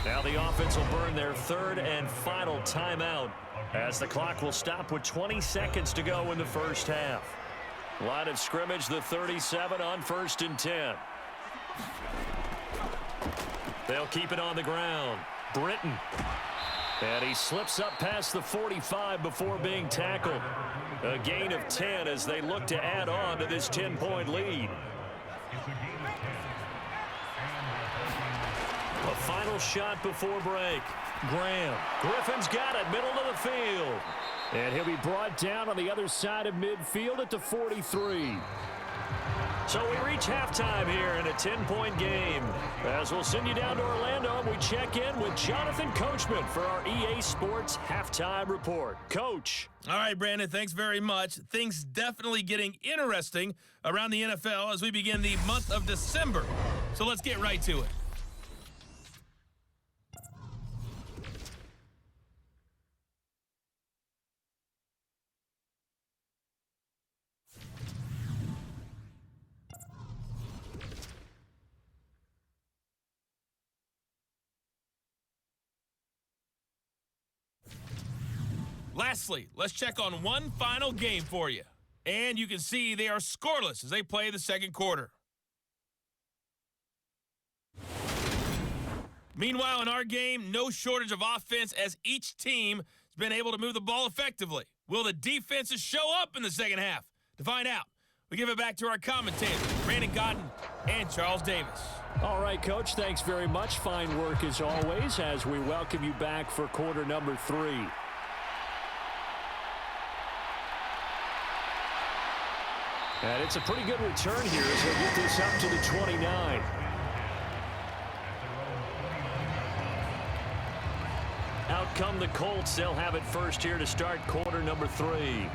Now the offense will burn their third and final timeout as the clock will stop with 20 seconds to go in the first half. Line of scrimmage, the 37 on 1st and 10. They'll keep it on the ground. Britton. And he slips up past the 45 before being tackled. A gain of 10 as they look to add on to this 10-point lead. A final shot before break. Graham. Griffin's got it, middle of the field. And he'll be brought down on the other side of midfield at the 43. So we reach halftime here in a 10-point game. As we'll send you down to Orlando, we check in with Jonathan Coachman for our EA Sports Halftime Report. Coach. All right, Brandon, thanks very much. Things definitely getting interesting around the NFL as we begin the month of December. So let's get right to it. Lastly, let's check on one final game for you. And you can see they are scoreless as they play the second quarter. Meanwhile, in our game, no shortage of offense as each team has been able to move the ball effectively. Will the defenses show up in the second half? To find out, we give it back to our commentators, Brandon Godden and Charles Davis. All right, Coach, thanks very much. Fine work as always as we welcome you back for quarter number 3. And it's a pretty good return here as they get this up to the 29. Out come the Colts. They'll have it first here to start quarter number 3.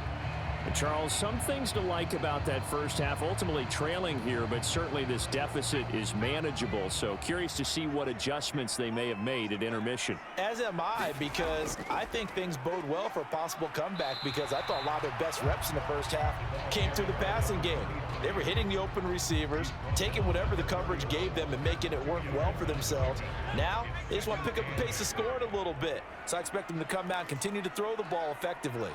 And Charles, some things to like about that first half. Ultimately trailing here, but certainly this deficit is manageable. So curious to see what adjustments they may have made at intermission. As am I, because I think things bode well for a possible comeback because I thought a lot of their best reps in the first half came through the passing game. They were hitting the open receivers, taking whatever the coverage gave them and making it work well for themselves. Now, they just want to pick up the pace of scoring a little bit. So I expect them to come out and continue to throw the ball effectively.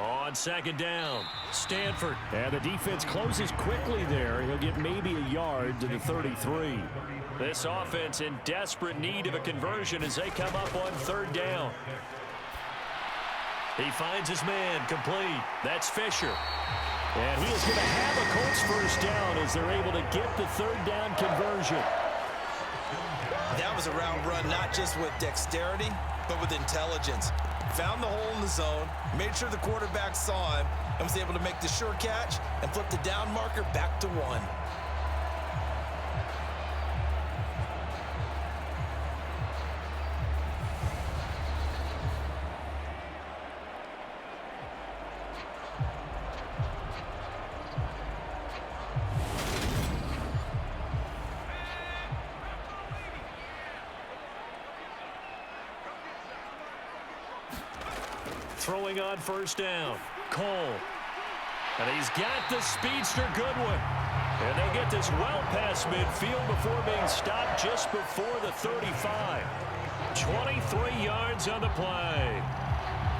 On second down, Stanford. And the defense closes quickly there. He'll get maybe a yard to the 33. This offense in desperate need of a conversion as they come up on third down. He finds his man, complete. That's Fisher. And he is going to have a Colts first down as they're able to get the third down conversion. That was a round run, not just with dexterity, but with intelligence. Found the hole in the zone, made sure the quarterback saw him, and was able to make the sure catch and flip the down marker back to 1. Throwing on first down, Cole. And he's got the speedster Goodwin. And they get this well past midfield before being stopped just before the 35. 23 yards on the play.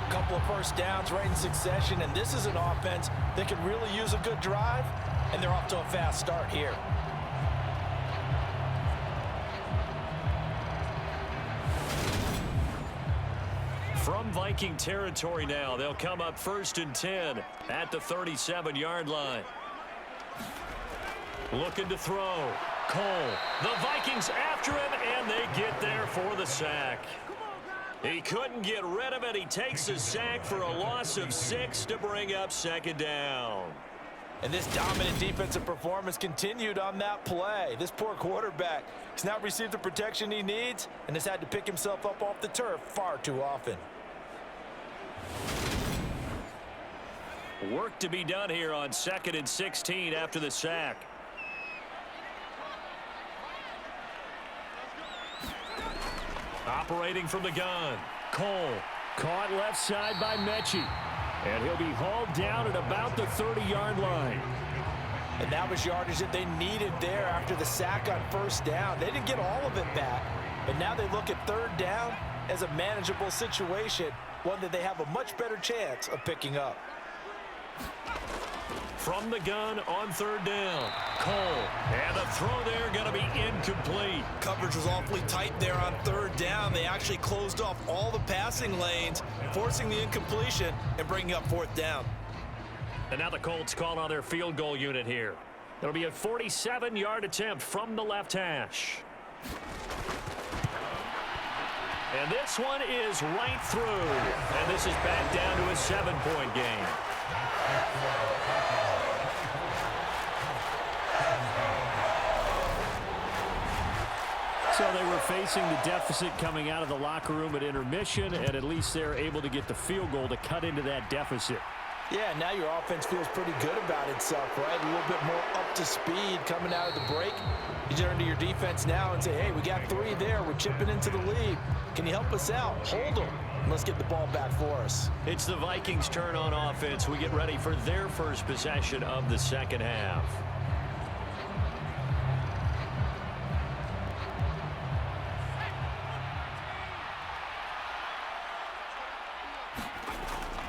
A couple of first downs right in succession, and this is an offense that could really use a good drive, and they're off to a fast start here. From Viking territory now, they'll come up 1st and 10 at the 37-yard line. Looking to throw. Cole. The Vikings after him, and they get there for the sack. He couldn't get rid of it. He takes a sack for a loss of 6 to bring up second down. And this dominant defensive performance continued on that play. This poor quarterback has not received the protection he needs and has had to pick himself up off the turf far too often. Work to be done here on 2nd and 16 after the sack. Operating from the gun, Cole. Caught left side by Mechie. And he'll be hauled down at about the 30-yard line. And that was yardage that they needed there after the sack on first down. They didn't get all of it back, but now they look at third down as a manageable situation, one that they have a much better chance of picking up. From the gun on 3rd down, Cole. And the throw there going to be incomplete. Coverage was awfully tight there on 3rd down. They actually closed off all the passing lanes, forcing the incompletion and bringing up 4th down. And now the Colts call on their field goal unit here. It'll be a 47-yard attempt from the left hash. And this one is right through. And this is back down to a 7-point game. So they were facing the deficit coming out of the locker room at intermission, and at least they're able to get the field goal to cut into that deficit. Yeah, now your offense feels pretty good about itself, right? A little bit more up to speed coming out of the break. You turn to your defense now and say, hey, we got 3 there. We're chipping into the lead. Can you help us out? Hold them. Let's get the ball back for us. It's the Vikings' turn on offense. We get ready for their first possession of the second half.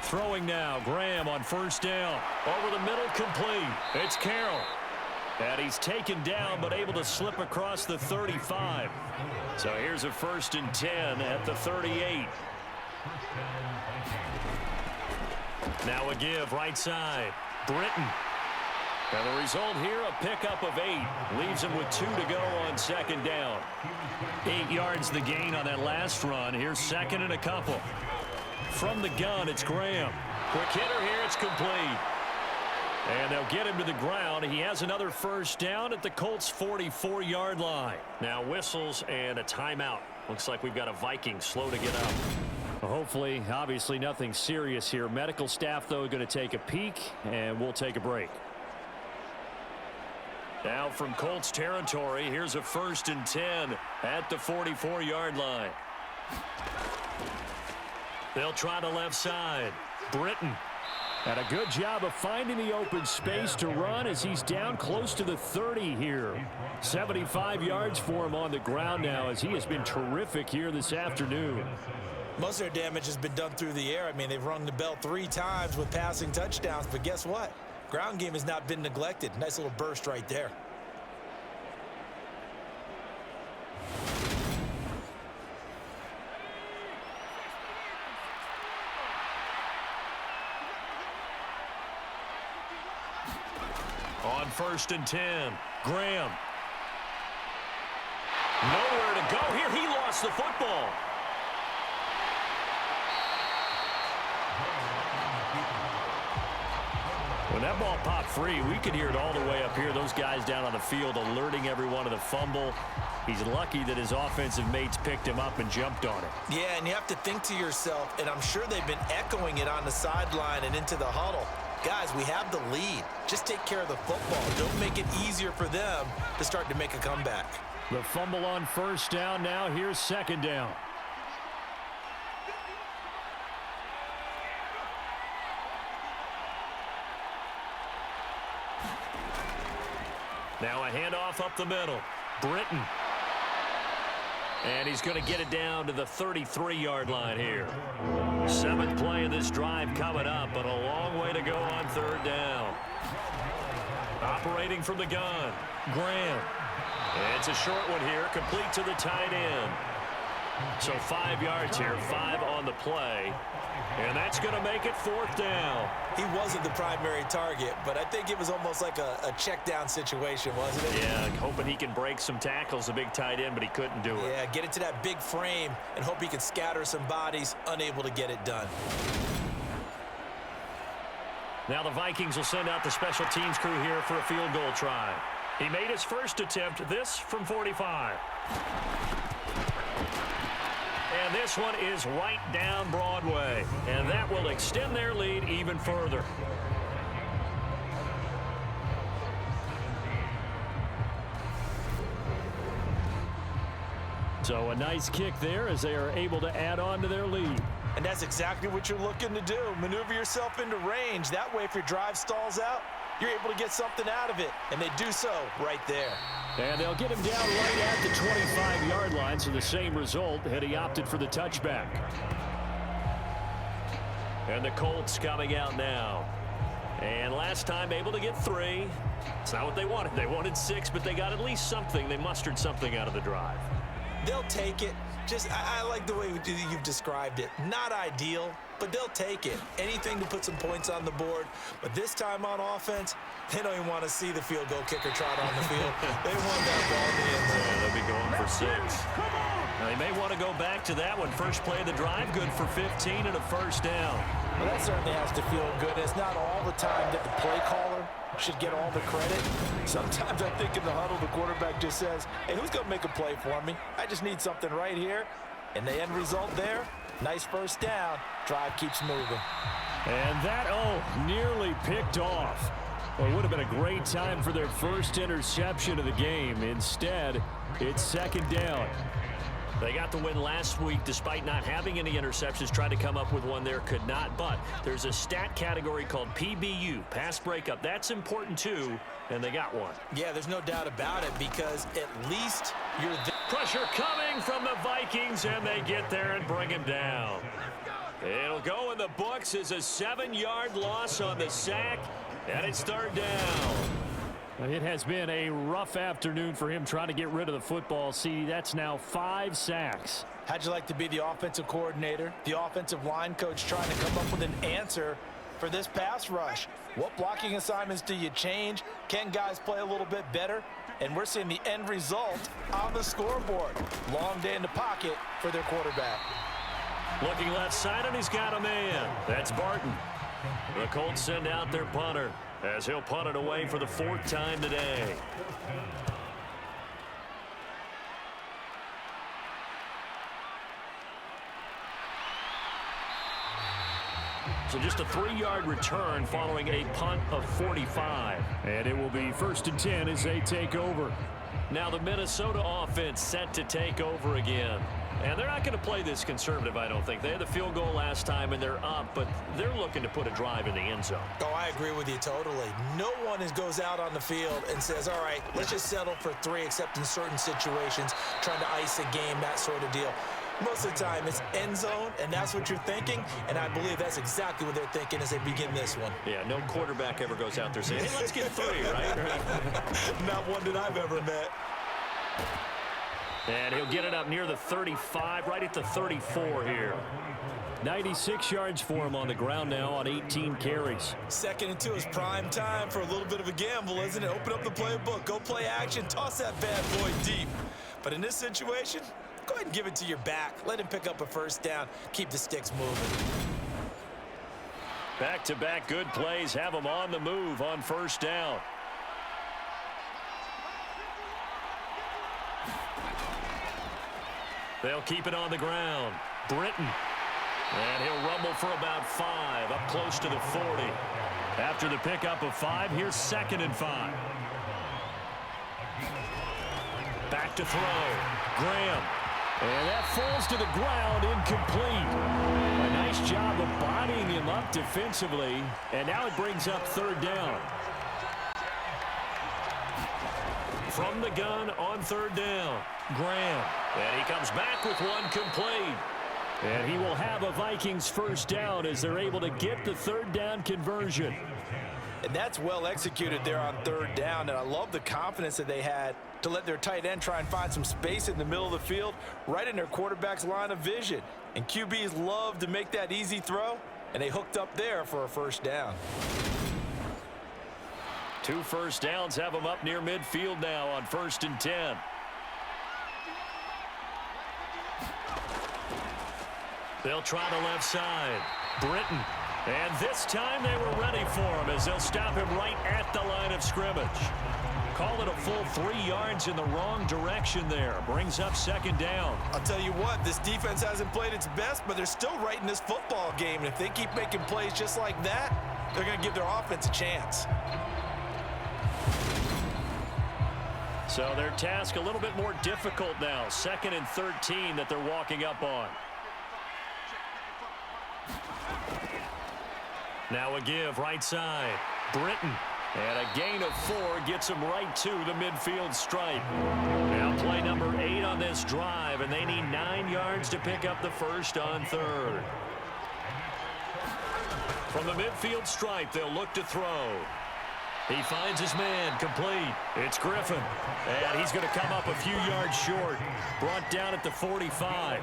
Throwing now, Graham on first down. Over the middle, complete. It's Carroll. And he's taken down, but able to slip across the 35. So here's a 1st and 10 at the 38. Now a give, right side. Britton. And the result here, a pickup of 8. Leaves him with 2 to go on 2nd down. 8 yards the gain on that last run. Here's 2nd and a couple. From the gun, it's Graham. Quick hitter here, it's complete. And they'll get him to the ground. He has another 1st down at the Colts' 44-yard line. Now whistles and a timeout. Looks like we've got a Viking slow to get up. Hopefully, obviously nothing serious here. Medical staff, though, going to take a peek, and we'll take a break. Now from Colts territory, here's a 1st and 10 at the 44-yard line. They'll try the left side. Britton. And a good job of finding the open space to run as he's down close to the 30 here. 75 yards for him on the ground now as he has been terrific here this afternoon. Most of their damage has been done through the air. I mean, they've rung the bell 3 times with passing touchdowns, but guess what? Ground game has not been neglected. Nice little burst right there. On 1st and 10, Graham. Nowhere to go here. He lost the football. When that ball popped free, we could hear it all the way up here. Those guys down on the field alerting everyone of the fumble. He's lucky that his offensive mates picked him up and jumped on it. Yeah, and you have to think to yourself, and I'm sure they've been echoing it on the sideline and into the huddle. Guys, we have the lead. Just take care of the football. Don't make it easier for them to start to make a comeback. The fumble on 1st down. Now here's 2nd down. Now a handoff up the middle. Britton. And he's going to get it down to the 33-yard line here. 7th play of this drive coming up, but a long way to go on 3rd down. Operating from the gun, Graham. It's a short one here, complete to the tight end. So 5 yards here, 5 on the play. And that's going to make it 4th down. He wasn't the primary target, but I think it was almost like a check down situation, wasn't it? Yeah, hoping he can break some tackles, a big tight end, but he couldn't do it. Yeah, get it to that big frame and hope he can scatter some bodies, unable to get it done. Now the Vikings will send out the special teams crew here for a field goal try. He made his first attempt, this from 45. And this one is right down Broadway. And that will extend their lead even further. So a nice kick there as they are able to add on to their lead. And that's exactly what you're looking to do. Maneuver yourself into range. That way, if your drive stalls out, you're able to get something out of it. And they do so right there. And they'll get him down right at the 25-yard line, so the same result had he opted for the touchback. And the Colts coming out now. And last time able to get 3. It's not what they wanted. They wanted 6, but they got at least something. They mustered something out of the drive. They'll take it. I like the way you've described it. Not ideal, but they'll take it. Anything to put some points on the board. But this time on offense, they don't even want to see the field goal kicker trot on the field. They want that ball in the end zone. Yeah, they'll be going for 6. Now, they may want to go back to that one. First play of the drive, good for 15 and a first down. Well, that certainly has to feel good. It's not all the time that the play caller should get all the credit. Sometimes I think in the huddle, the quarterback just says, hey, who's going to make a play for me? I just need something right here. And the end result there, nice first down. Drive keeps moving. And that, nearly picked off. Well, it would have been a great time for their first interception of the game. Instead, it's second down. They got the win last week despite not having any interceptions. Tried to come up with one there, could not. But there's a stat category called PBU, pass breakup. That's important too, and they got one. Yeah, there's no doubt about it because at least you're there. Pressure coming from the Vikings, and they get there and bring him down. It'll go in the books as a 7-yard loss on the sack, and it's third down. It has been a rough afternoon for him trying to get rid of the football. See, that's now 5 sacks. How'd you like to be the offensive coordinator, the offensive line coach trying to come up with an answer for this pass rush? What blocking assignments do you change? Can guys play a little bit better? And we're seeing the end result on the scoreboard. Long day in the pocket for their quarterback. Looking left side, and he's got a man. That's Barton. The Colts send out their punter as he'll punt it away for the 4th time today. So just a 3-yard return following a punt of 45. And it will be 1st and 10 as they take over. Now the Minnesota offense set to take over again. And they're not going to play this conservative, I don't think. They had the field goal last time, and they're up, but they're looking to put a drive in the end zone. Oh, I agree with you totally. No one goes out on the field and says, all right, let's just settle for 3, except in certain situations, trying to ice a game, that sort of deal. Most of the time, it's end zone, and that's what you're thinking, and I believe that's exactly what they're thinking as they begin this one. Yeah, no quarterback ever goes out there saying, hey, let's get 3, right? Not one that I've ever met. And he'll get it up near the 35, right at the 34 here. 96 yards for him on the ground now on 18 carries. 2nd and 2 is prime time for a little bit of a gamble, isn't it? Open up the playbook, go play action, toss that bad boy deep. But in this situation, go ahead and give it to your back. Let him pick up a first down. Keep the sticks moving. Back-to-back good plays have them on the move on 1st down. They'll keep it on the ground. Britton. And he'll rumble for about 5, up close to the 40. After the pickup of 5, here's 2nd and 5. Back to throw. Graham. And that falls to the ground, incomplete. A nice job of bodying him up defensively. And now it brings up 3rd down. From the gun on 3rd down, Graham. And he comes back with one complete. And he will have a Vikings first down as they're able to get the 3rd down conversion. And that's well executed there on 3rd down. And I love the confidence that they had to let their tight end try and find some space in the middle of the field, right in their quarterback's line of vision. And QBs love to make that easy throw, and they hooked up there for a first down. 2 first downs have them up near midfield now on 1st and 10. They'll try the left side. Britton. And this time they were ready for him as they'll stop him right at the line of scrimmage. Call it a full 3 yards in the wrong direction there. Brings up second down. I'll tell you what, this defense hasn't played its best, but they're still right in this football game. And if they keep making plays just like that, they're going to give their offense a chance. So their task a little bit more difficult now. 2nd and 13 that they're walking up on. Now a give right side. Britton. And a gain of 4 gets him right to the midfield stripe. Now play number 8 on this drive, and they need 9 yards to pick up the first on 3rd. From the midfield stripe, they'll look to throw. He finds his man, complete. It's Griffin, and he's going to come up a few yards short. Brought down at the 45.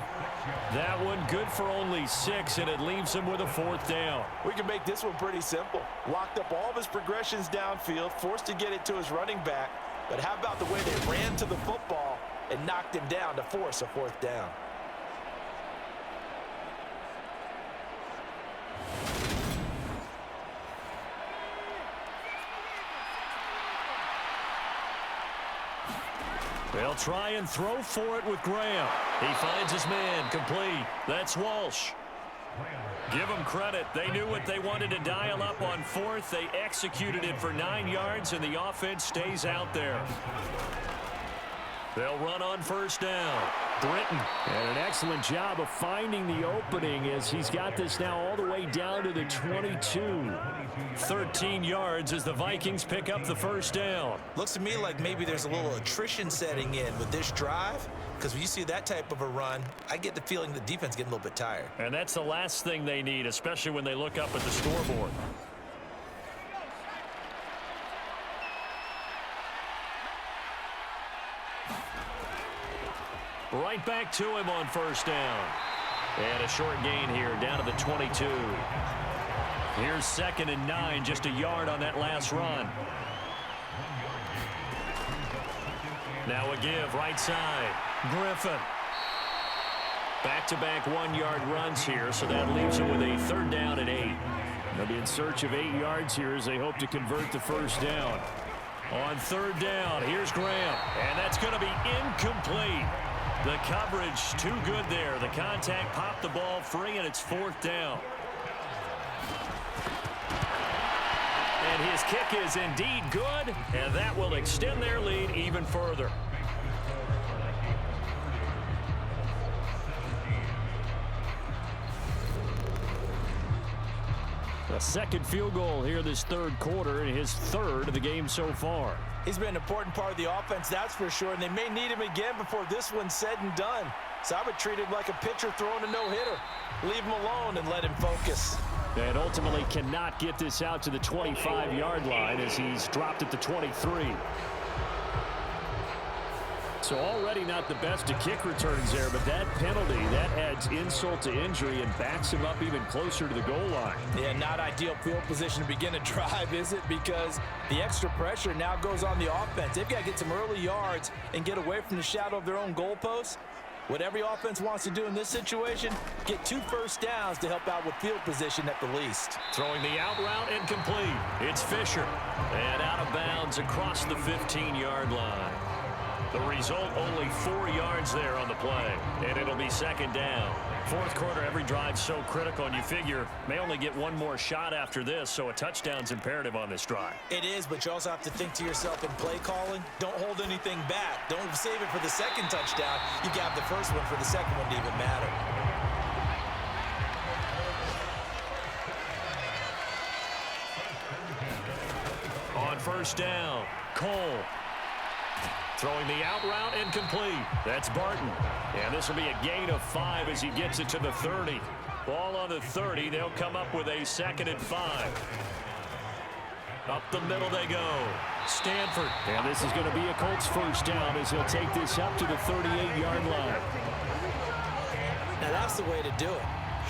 That one good for only 6, and it leaves him with a 4th down. We can make this one pretty simple. Locked up all of his progressions downfield, forced to get it to his running back. But how about the way they ran to the football and knocked him down to force a 4th down? They'll try and throw for it with Graham. He finds his man, complete. That's Walsh. Give them credit. They knew what they wanted to dial up on 4th. They executed it for 9 yards, and the offense stays out there. They'll run on 1st down. Britton. And an excellent job of finding the opening as he's got this now all the way down to the 22. 13 yards as the Vikings pick up the 1st down. Looks to me like maybe there's a little attrition setting in with this drive, because when you see that type of a run, I get the feeling the defense getting a little bit tired. And that's the last thing they need, especially when they look up at the scoreboard. Right back to him on 1st down. And a short gain here down to the 22. Here's 2nd and 9, just a yard on that last run. Now a give right side. Griffin. Back-to-back 1-yard runs here, so that leaves him with a 3rd down and 8. They'll be in search of 8 yards here as they hope to convert the 1st down. On 3rd down, here's Graham, and that's going to be incomplete. The coverage too good there. The contact popped the ball free, and it's 4th down. And his kick is indeed good, and that will extend their lead even further. A 2nd field goal here this 3rd quarter, and his 3rd of the game so far. He's been an important part of the offense, that's for sure, and they may need him again before this one's said and done. So I would treat him like a pitcher throwing a no-hitter. Leave him alone and let him focus. And ultimately cannot get this out to the 25-yard line as he's dropped at the 23. So already not the best of kick returns there, but that penalty, that adds insult to injury and backs him up even closer to the goal line. Yeah, not ideal field position to begin a drive, is it? Because the extra pressure now goes on the offense. They've got to get some early yards and get away from the shadow of their own goalposts. What every offense wants to do in this situation, get 2 first downs to help out with field position at the least. Throwing the out route incomplete. It's Fisher. And out of bounds across the 15-yard line. The result, only 4 yards there on the play, and it'll be 2nd down. 4th quarter, every drive so critical, and you figure may only get one more shot after this, so a touchdown's imperative on this drive. It is, but you also have to think to yourself in play calling, don't hold anything back. Don't save it for the 2nd touchdown. You got the first one for the 2nd one to even matter. On 1st down, Cole. Throwing the out route incomplete. That's Barton. And this will be a gain of 5 as he gets it to the 30. Ball on the 30. They'll come up with a 2nd and 5. Up the middle they go. Stanford. And this is going to be a Colts 1st down as he'll take this up to the 38-yard line. Now that's the way to do it.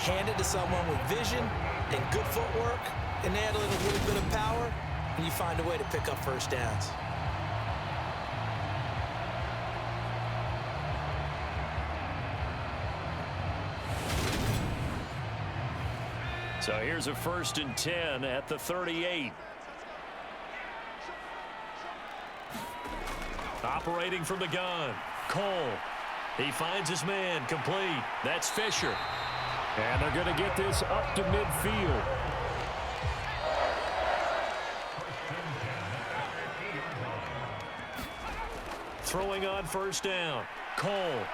Hand it to someone with vision and good footwork, and add a little bit of power, and you find a way to pick up 1st downs. So here's a 1st and 10 at the 38. Operating from the gun, Cole. He finds his man, complete. That's Fisher. And they're going to get this up to midfield. Throwing on 1st down, Cole.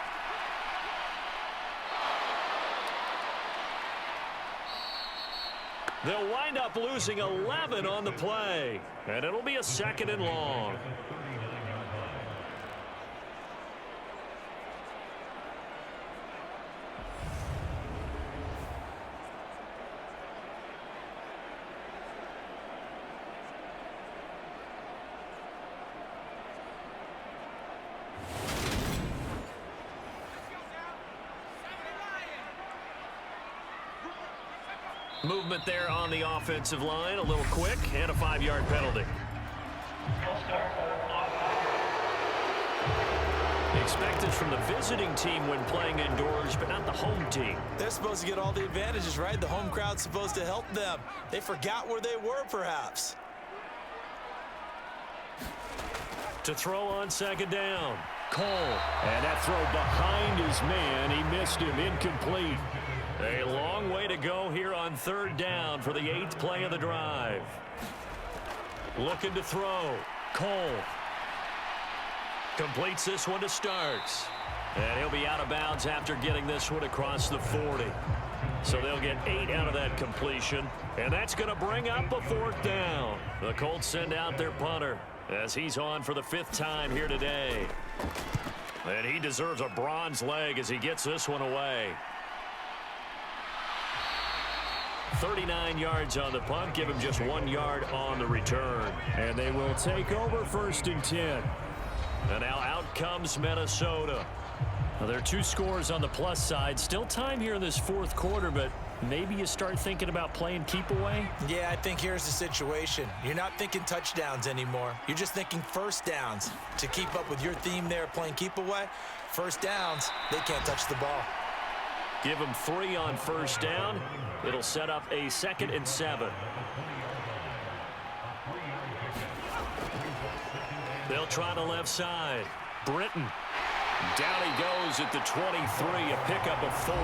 They'll wind up losing 11 on the play, and it'll be a 2nd and long. Movement there on the offensive line, a little quick, and a 5-yard penalty. Expected from the visiting team when playing indoors, but not the home team. They're supposed to get all the advantages, right? The home crowd's supposed to help them. They forgot where they were, perhaps. To throw on 2nd down, Cole. And that throw behind his man, he missed him, incomplete. A long way to go here on 3rd down for the 8th play of the drive. Looking to throw. Cole. Completes this one to Starks. And he'll be out of bounds after getting this one across the 40. So they'll get 8 out of that completion. And that's going to bring up a 4th down. The Colts send out their punter as he's on for the 5th time here today. And he deserves a bronze leg as he gets this one away. 39 yards on the punt, give him just 1 yard on the return. And they will take over 1st and 10. And now out comes Minnesota. Well, there are 2 scores on the plus side. Still time here in this 4th quarter, but maybe you start thinking about playing keep away? Yeah, I think here's the situation. You're not thinking touchdowns anymore. You're just thinking 1st downs. To keep up with your theme there, playing keep away, 1st downs, they can't touch the ball. Give him 3 on 1st down. It'll set up a 2nd and 7. They'll try the left side. Britton. Down he goes at the 23, a pickup of 4.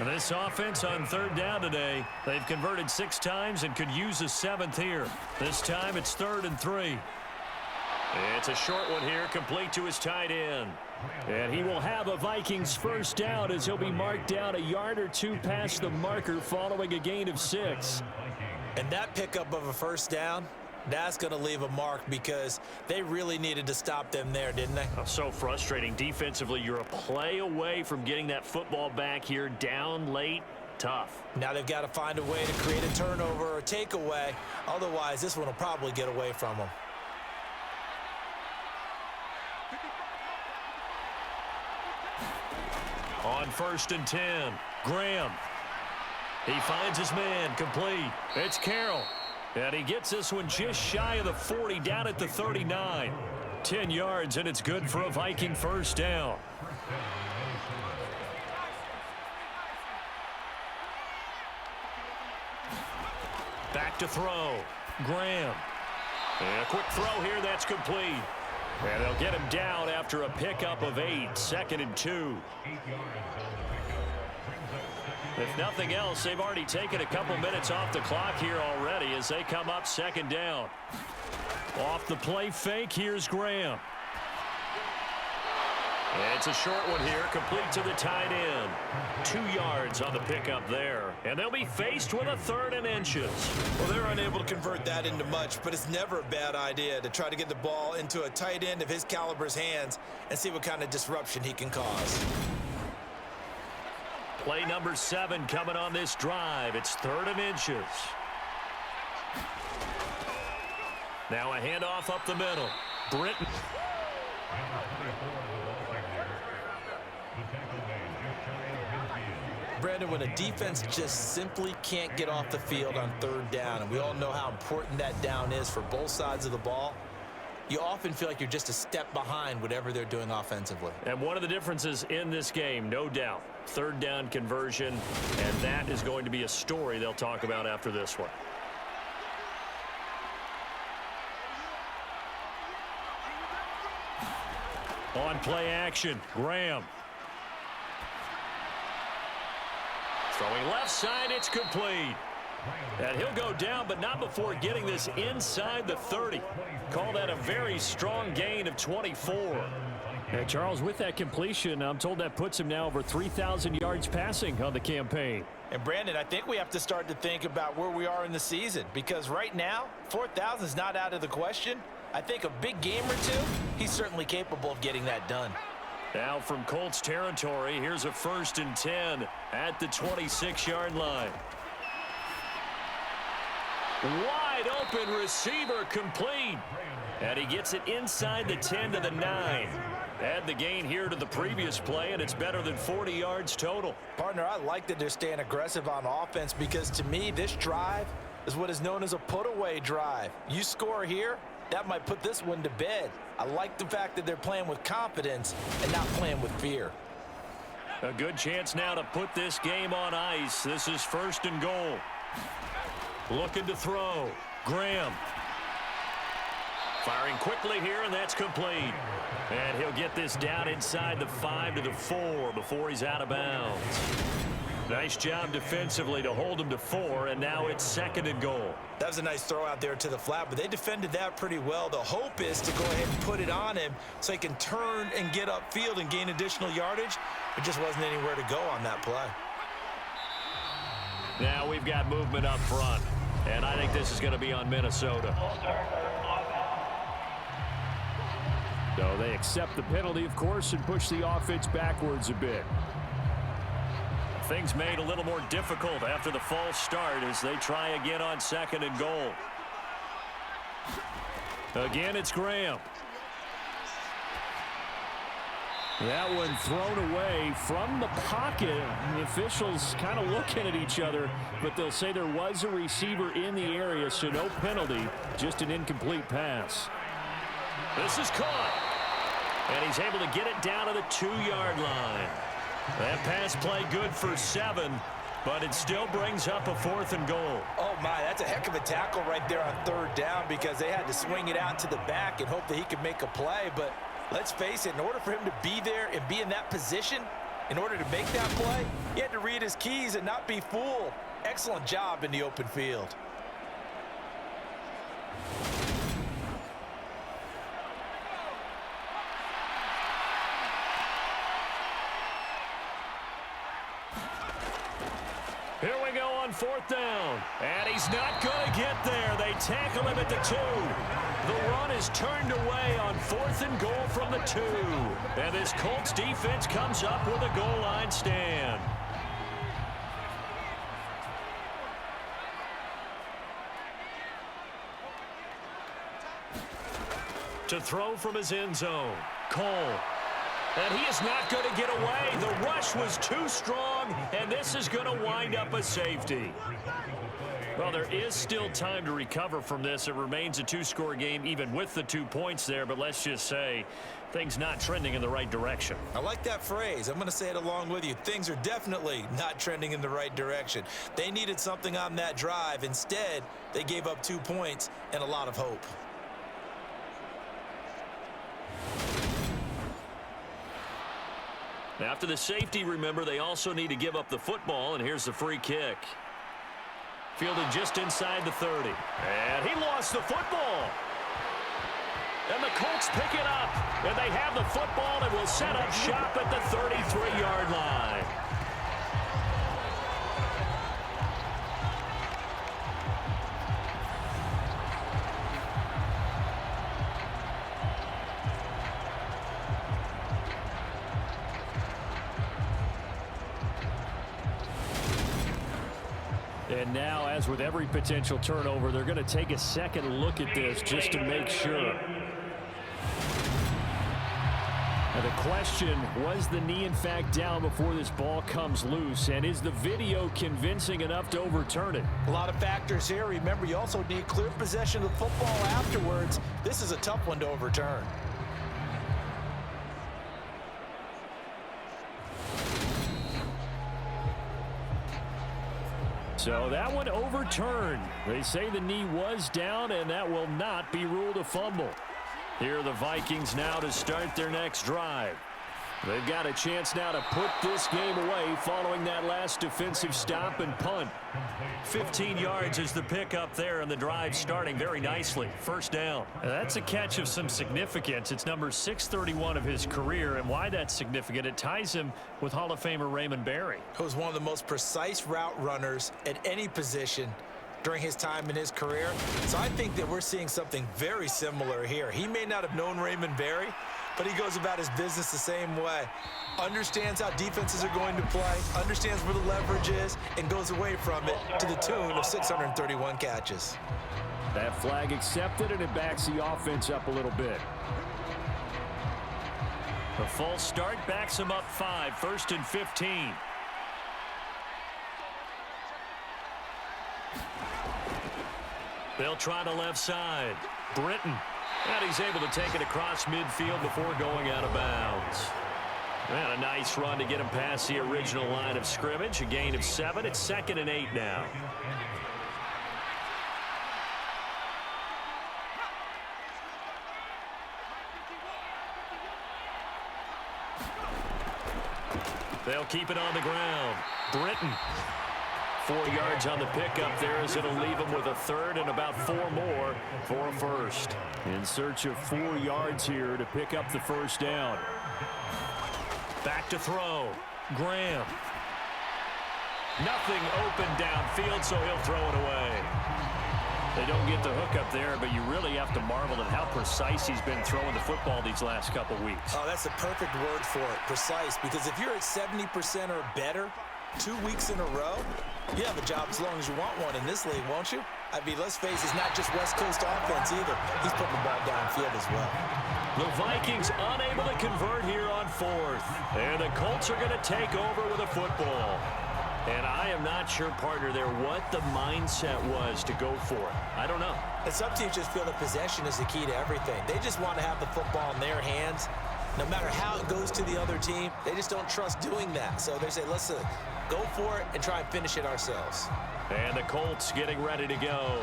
And this offense on 3rd down today, they've converted 6 times and could use a 7th here. This time it's 3rd and 3. It's a short one here, complete to his tight end. And he will have a Vikings 1st down as he'll be marked down a yard or 2 past the marker following a gain of 6. And that pickup of a 1st down, that's going to leave a mark because they really needed to stop them there, didn't they? Oh, so frustrating. Defensively, you're a play away from getting that football back here, down late. Tough. Now they've got to find a way to create a turnover or takeaway. Otherwise, this one will probably get away from them. On 1st and 10, Graham. He finds his man, complete. It's Carroll. And he gets this one just shy of the 40, down at the 39. 10 yards, and it's good for a Viking 1st down. Back to throw. Graham. And a quick throw here, that's complete. And they'll get him down after a pickup of 8, 2nd and 2. If nothing else, they've already taken a couple minutes off the clock here already as they come up 2nd down. Off the play fake, here's Graham. And it's a short one here, complete to the tight end. 2 yards on the pickup there. And they'll be faced with a 3rd and inches. Well, they're unable to convert that into much, but it's never a bad idea to try to get the ball into a tight end of his caliber's hands and see what kind of disruption he can cause. Play number 7 coming on this drive. It's 3rd and inches. Now a handoff up the middle. Britton. Brandon, when a defense just simply can't get off the field on 3rd down, and we all know how important that down is for both sides of the ball, you often feel like you're just a step behind whatever they're doing offensively. And one of the differences in this game, no doubt, third down conversion, and that is going to be a story they'll talk about after this one. On play action, Graham. Throwing left side, it's complete. And he'll go down, but not before getting this inside the 30. Call that a very strong gain of 24. Hey, Charles, with that completion, I'm told that puts him now over 3,000 yards passing on the campaign. And, Brandon, I think we have to start to think about where we are in the season, because right now, 4,000 is not out of the question. I think a big game or two, he's certainly capable of getting that done. Now from Colts territory, here's a 1st and 10 at the 26-yard line. Wide open receiver complete. And he gets it inside the 10 to the 9. Add the gain here to the previous play, and it's better than 40 yards total. Partner, I like that they're staying aggressive on offense because, to me, this drive is what is known as a put-away drive. You score here, that might put this one to bed. I like the fact that they're playing with confidence and not playing with fear. A good chance now to put this game on ice. This is 1st and goal. Looking to throw. Graham. Firing quickly here, and that's complete. And he'll get this down inside the 5 to the 4 before he's out of bounds. Nice job defensively to hold him to 4, and now it's 2nd and goal. That was a nice throw out there to the flat, but they defended that pretty well. The hope is to go ahead and put it on him so he can turn and get upfield and gain additional yardage. There just wasn't anywhere to go on that play. Now we've got movement up front, and I think this is going to be on Minnesota. So they accept the penalty, of course, and push the offense backwards a bit. Things made a little more difficult after the false start as they try again on 2nd and goal. Again, it's Graham. That one thrown away from the pocket. The officials kind of looking at each other, but they'll say there was a receiver in the area, so no penalty, just an incomplete pass. This is caught, and he's able to get it down to the 2-yard line. That pass play good for 7, but it still brings up a 4th and goal. Oh, my, that's a heck of a tackle right there on 3rd down because they had to swing it out to the back and hope that he could make a play. But let's face it, in order for him to be there and be in that position, in order to make that play, he had to read his keys and not be fooled. Excellent job in the open field. Here we go on 4th down. And he's not going to get there. They tackle him at the 2. The run is turned away on 4th and goal from the 2. And this Colts defense comes up with a goal line stand. To throw from his end zone, Cole. And he is not going to get away. The rush was too strong, and this is going to wind up a safety. Well, there is still time to recover from this. It remains a 2-score game, even with the 2 points there, but let's just say things not trending in the right direction. I like that phrase. I'm going to say it along with you. Things are definitely not trending in the right direction. They needed something on that drive. Instead, they gave up 2 points and a lot of hope. After the safety, remember, they also need to give up the football, and here's the free kick. Fielded just inside the 30. And he lost the football. And the Colts pick it up, and they have the football and will set up shop at the 33-yard line. And now, as with every potential turnover, they're going to take a second look at this just to make sure. Now the question, was the knee in fact down before this ball comes loose? And is the video convincing enough to overturn it? A lot of factors here. Remember, you also need clear possession of the football afterwards. This is a tough one to overturn. So that one overturned. They say the knee was down, and that will not be ruled a fumble. Here are the Vikings now to start their next drive. They've got a chance now to put this game away following that last defensive stop and punt. 15 yards is the pickup there, and the drive starting very nicely. First down. That's a catch of some significance. It's number 631 of his career, and why that's significant, it ties him with Hall of Famer Raymond Berry. He was one of the most precise route runners at any position during his time in his career. So I think that we're seeing something very similar here. He may not have known Raymond Berry, but he goes about his business the same way. Understands how defenses are going to play, understands where the leverage is, and goes away from it to the tune of 631 catches. That flag accepted, and it backs the offense up a little bit. The false start backs him up 5, 1st and 15. They'll try the left side. Britton. And he's able to take it across midfield before going out of bounds. And a nice run to get him past the original line of scrimmage. A gain of 7. It's 2nd and 8 now. They'll keep it on the ground. Britton. 4 yards on the pickup there as it'll leave him with a 3rd and about 4 more for a 1st. In search of 4 yards here to pick up the first down. Back to throw. Graham. Nothing open downfield, so he'll throw it away. They don't get the hook up there, but you really have to marvel at how precise he's been throwing the football these last couple weeks. Oh, that's the perfect word for it, precise, because if you're at 70% or better 2 weeks in a row, you have a job as long as you want one in this league, won't you? I mean, let's face it, it's not just West Coast offense either. He's putting the ball downfield as well. The Vikings unable to convert here on 4th. And the Colts are going to take over with a football. And I am not sure, partner, there what the mindset was to go for it. I don't know. And some teams just feel that possession is the key to everything. They just want to have the football in their hands. No matter how it goes to the other team, they just don't trust doing that. So they say, listen, go for it and try and finish it ourselves. And the Colts getting ready to go.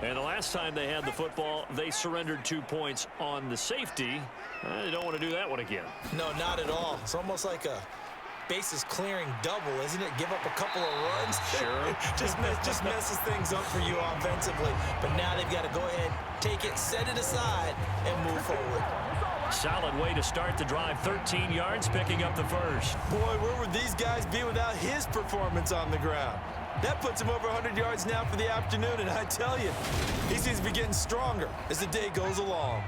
And the last time they had the football, they surrendered 2 points on the safety. They don't want to do that one again. No, not at all. It's almost like a bases clearing double, isn't it? Give up a couple of runs. Sure. just messes things up for you offensively. But now they've got to go ahead, take it, set it aside, and move forward. Solid way to start the drive. 13 yards, picking up the 1st. Boy, where would these guys be without his performance on the ground? That puts him over 100 yards now for the afternoon, and I tell you, he seems to be getting stronger as the day goes along.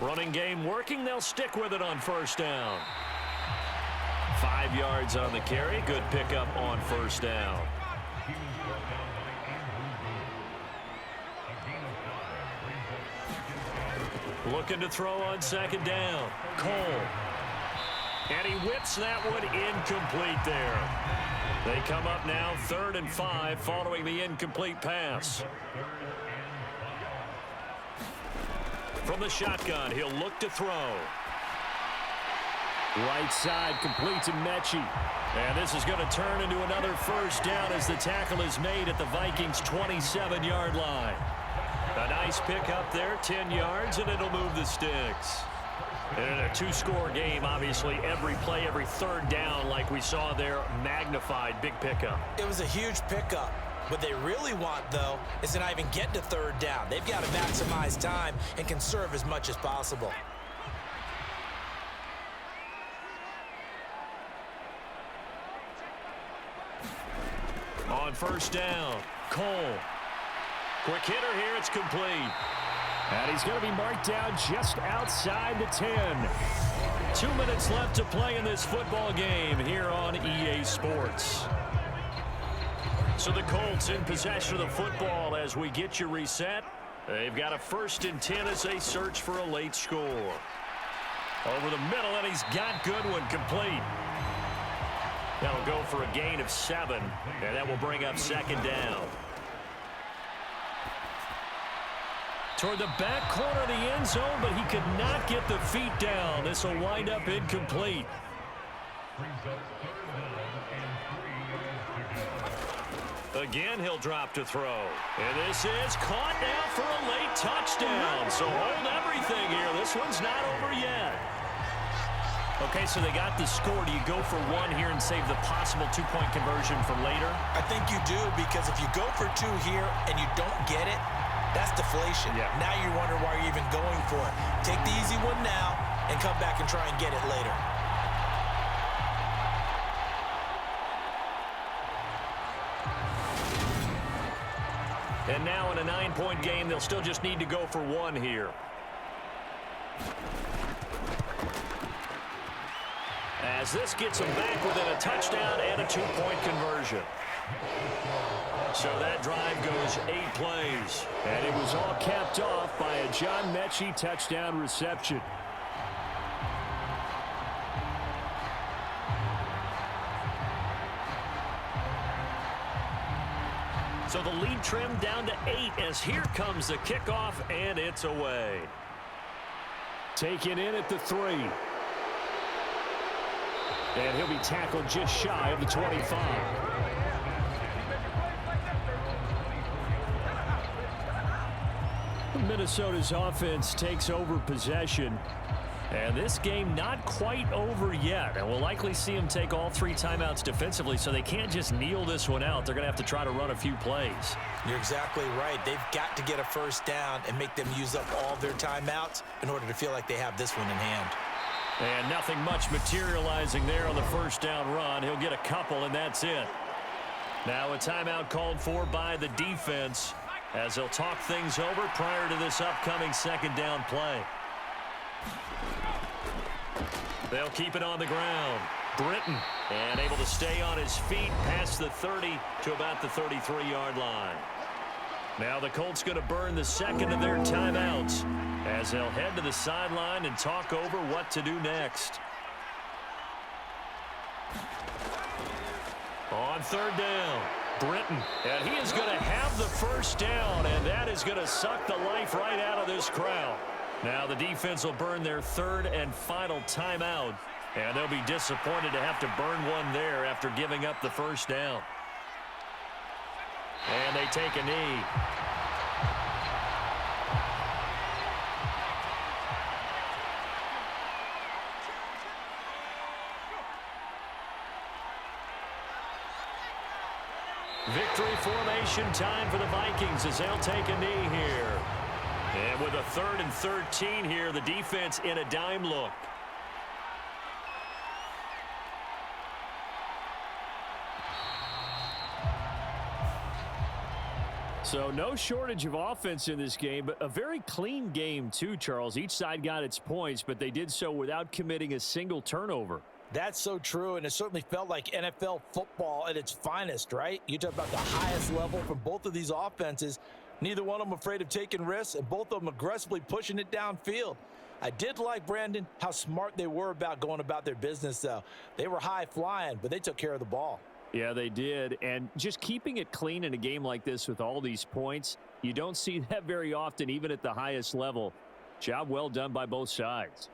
Running game working. They'll stick with it on 1st down. 5 yards on the carry. Good pickup on 1st down. Looking to throw on 2nd down. Cole. And he whips that one incomplete there. They come up now 3rd and 5 following the incomplete pass. From the shotgun, he'll look to throw. Right side, complete to Mechie. And this is going to turn into another 1st down as the tackle is made at the Vikings' 27-yard line. A nice pickup there, 10 yards, and it'll move the sticks. And in a 2-score game, obviously, every play, every 3rd down, like we saw there, magnified, big pickup. It was a huge pickup. What they really want, though, is to not even get to 3rd down. They've got to maximize time and conserve as much as possible. On 1st down, Cole. Quick hitter here, it's complete. And he's going to be marked down just outside the 10. 2 minutes left to play in this football game here on EA Sports. So the Colts in possession of the football as we get you reset. They've got a 1st and 10 as they search for a late score. Over the middle, and he's got Goodwin complete. That'll go for a gain of 7, and that will bring up 2nd down. Toward the back corner of the end zone, but he could not get the feet down. This will wind up incomplete. Again, he'll drop to throw. And this is caught now for a late touchdown. So hold everything here. This one's not over yet. Okay, so they got the score. Do you go for 1 here and save the possible 2-point conversion for later? I think you do, because if you go for 2 here and you don't get it, that's deflation. Yeah. Now you wonder why you're even going for it. Take the easy one now and come back and try and get it later. And now in a 9-point game, they'll still just need to go for 1 here. As this gets them back within a touchdown and a 2-point conversion. So that drive goes 8 plays. And it was all capped off by a John Mechie touchdown reception. So the lead trimmed down to 8 as here comes the kickoff, and it's away. Taken in at the 3. And he'll be tackled just shy of the 25. Minnesota's offense takes over possession. And this game not quite over yet. And we'll likely see them take all 3 timeouts defensively, so they can't just kneel this one out. They're going to have to try to run a few plays. You're exactly right. They've got to get a 1st down and make them use up all their timeouts in order to feel like they have this one in hand. And nothing much materializing there on the 1st down run. He'll get a couple, and that's it. Now a timeout called for by the defense as they'll talk things over prior to this upcoming 2nd down play. They'll keep it on the ground. Britton, and able to stay on his feet past the 30 to about the 33-yard line. Now the Colts going to burn the 2nd of their timeouts as they'll head to the sideline and talk over what to do next. On 3rd down, Britton, and he is going to have the 1st down, and that is going to suck the life right out of this crowd. Now the defense will burn their 3rd and final timeout, and they'll be disappointed to have to burn one there after giving up the 1st down. And they take a knee. Victory formation time for the Vikings as they'll take a knee here. And with a 3rd and 13 here, the defense in a dime look. So no shortage of offense in this game, but a very clean game too, Charles. Each side got its points, but they did so without committing a single turnover. That's so true, and it certainly felt like NFL football at its finest, right? You talk about the highest level from both of these offenses. Neither one of them afraid of taking risks, and both of them aggressively pushing it downfield. I did like, Brandon, how smart they were about going about their business, though. They were high-flying, but they took care of the ball. Yeah, they did, and just keeping it clean in a game like this with all these points, you don't see that very often, even at the highest level. Job well done by both sides.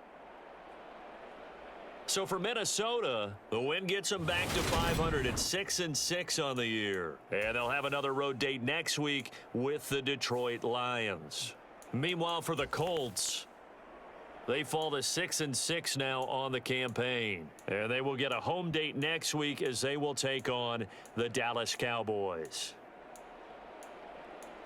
So for Minnesota, the win gets them back to 500 at 6-6 on the year. And they'll have another road date next week with the Detroit Lions. Meanwhile, for the Colts, they fall to 6-6 now on the campaign. And they will get a home date next week as they will take on the Dallas Cowboys.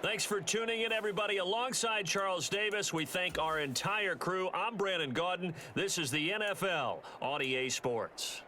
Thanks for tuning in, everybody. Alongside Charles Davis, we thank our entire crew. I'm Brandon Gaudin. This is the NFL on EA Sports.